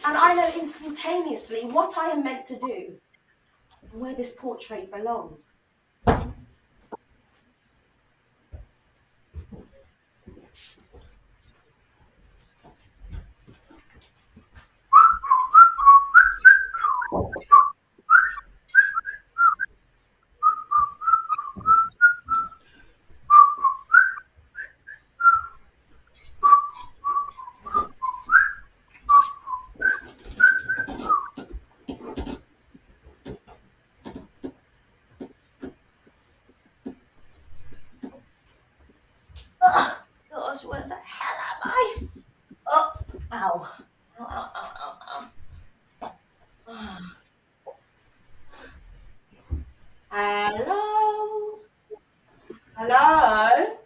I know instantaneously what I am meant to do and where this portrait belongs. Ow. Ow, ow, ow, ow, ow. Hello? Hello?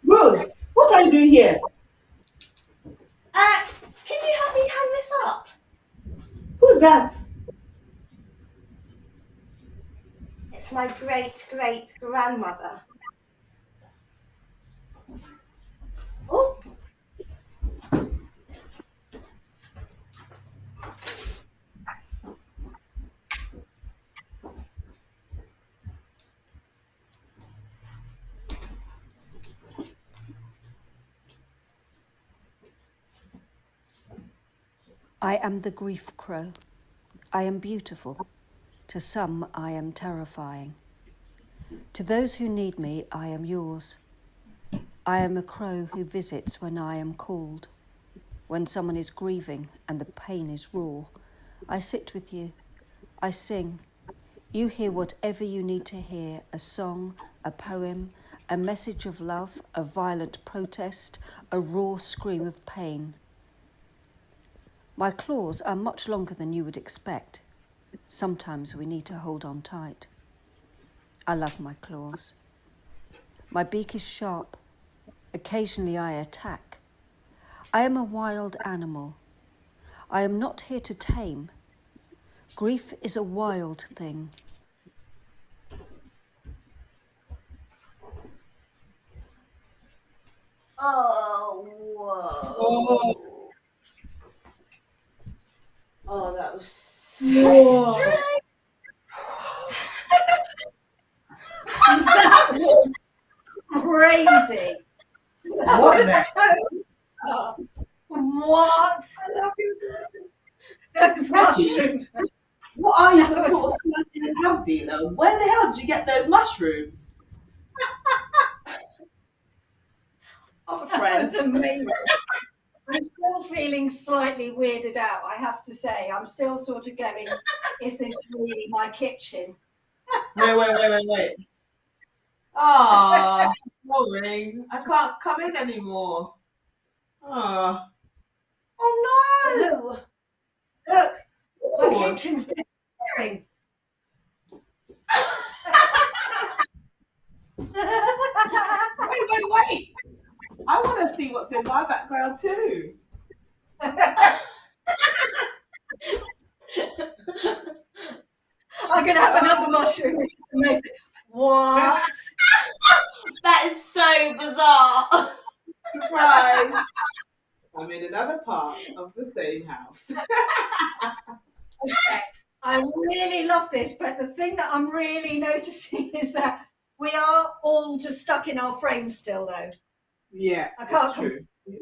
Rose, what are you doing here? Can you help me hang this up? Who's that? It's my great-great-grandmother. Oh. I am the grief crow. I am beautiful. To some, I am terrifying. To those who need me, I am yours. I am a crow who visits when I am called. When someone is grieving and the pain is raw, I sit with you. I sing. You hear whatever you need to hear, a song, a poem, a message of love, a violent protest, a raw scream of pain. My claws are much longer than you would expect. Sometimes we need to hold on tight. I love my claws. My beak is sharp. Occasionally I attack. I am a wild animal. I am not here to tame. Grief is a wild thing. Oh, whoa. Oh, that was so strange. That was crazy. That What was the- so. What? Those mushrooms. What are you, some sort of flushing drug dealer? Where the hell did you get those mushrooms? Off a That friend. was amazing. I'm still feeling slightly weirded out, I have to say. I'm still sort of going, is this really my kitchen? Wait. Ah, boring. I can't come in anymore. Ah. Oh, no. Look, my Oh. kitchen's disappearing. Wait. I want to see what's in my background too. I'm going to have another mushroom, which is amazing. What? That is so bizarre. Surprise! I'm in another part of the same house. Okay. I really love this, but the thing that I'm really noticing is that we are all just stuck in our frame still, though. Yeah, I can't it's true.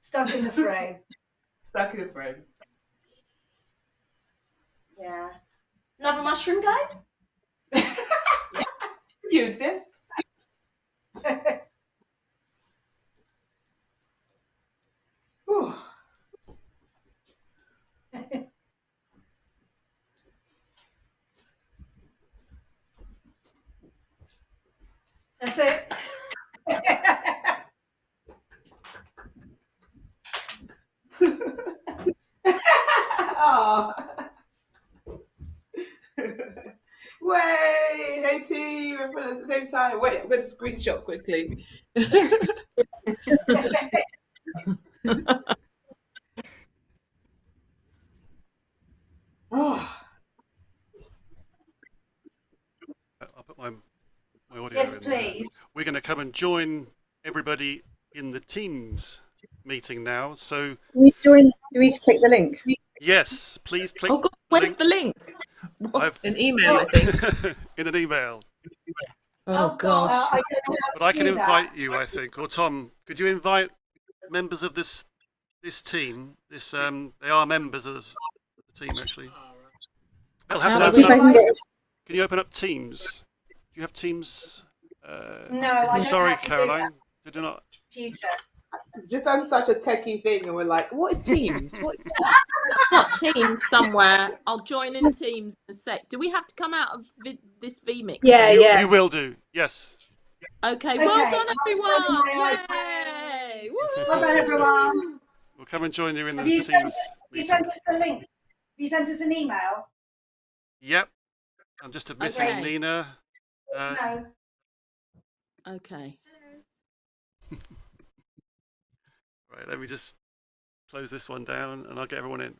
Stuck in the frame. Stuck in the frame. Yeah. Another mushroom, guys? You insist? Whew. That's it. Oh. Way, hey team, everyone at the same time. Wait, I'm going to screenshot quickly. Oh. I'll put my audio Yes, in there. please. We're going to come and join everybody in the Teams meeting now. So Can you join? Do we click the link? yes, please click Oh God, the where's link. the link? An email, I think. In an email. Oh gosh. I don't know how But to I can do that. invite you, I think. Or Tom, could you invite members of this team? This they are members of the team actually. They'll have to How See open if I up. can get. Can you open up Teams? Do you have Teams? No, I don't Sorry, know how to do Caroline. that. Did you not? Computer. just done such a techie thing, and we're like, what is Teams? What is Got Teams somewhere. I'll join in Teams in a sec. Do we have to come out of this vMix? Yeah, You, yeah. you will do. Yes. Okay. Well done, everyone. Yay! Well done, everyone. We'll come and join you in the Have you sent, Teams you meeting. sent us a link? Have you sent us an email? Yep. I'm just admitting Okay. Nina. No. Okay. Right, let me just close this one down and I'll get everyone in.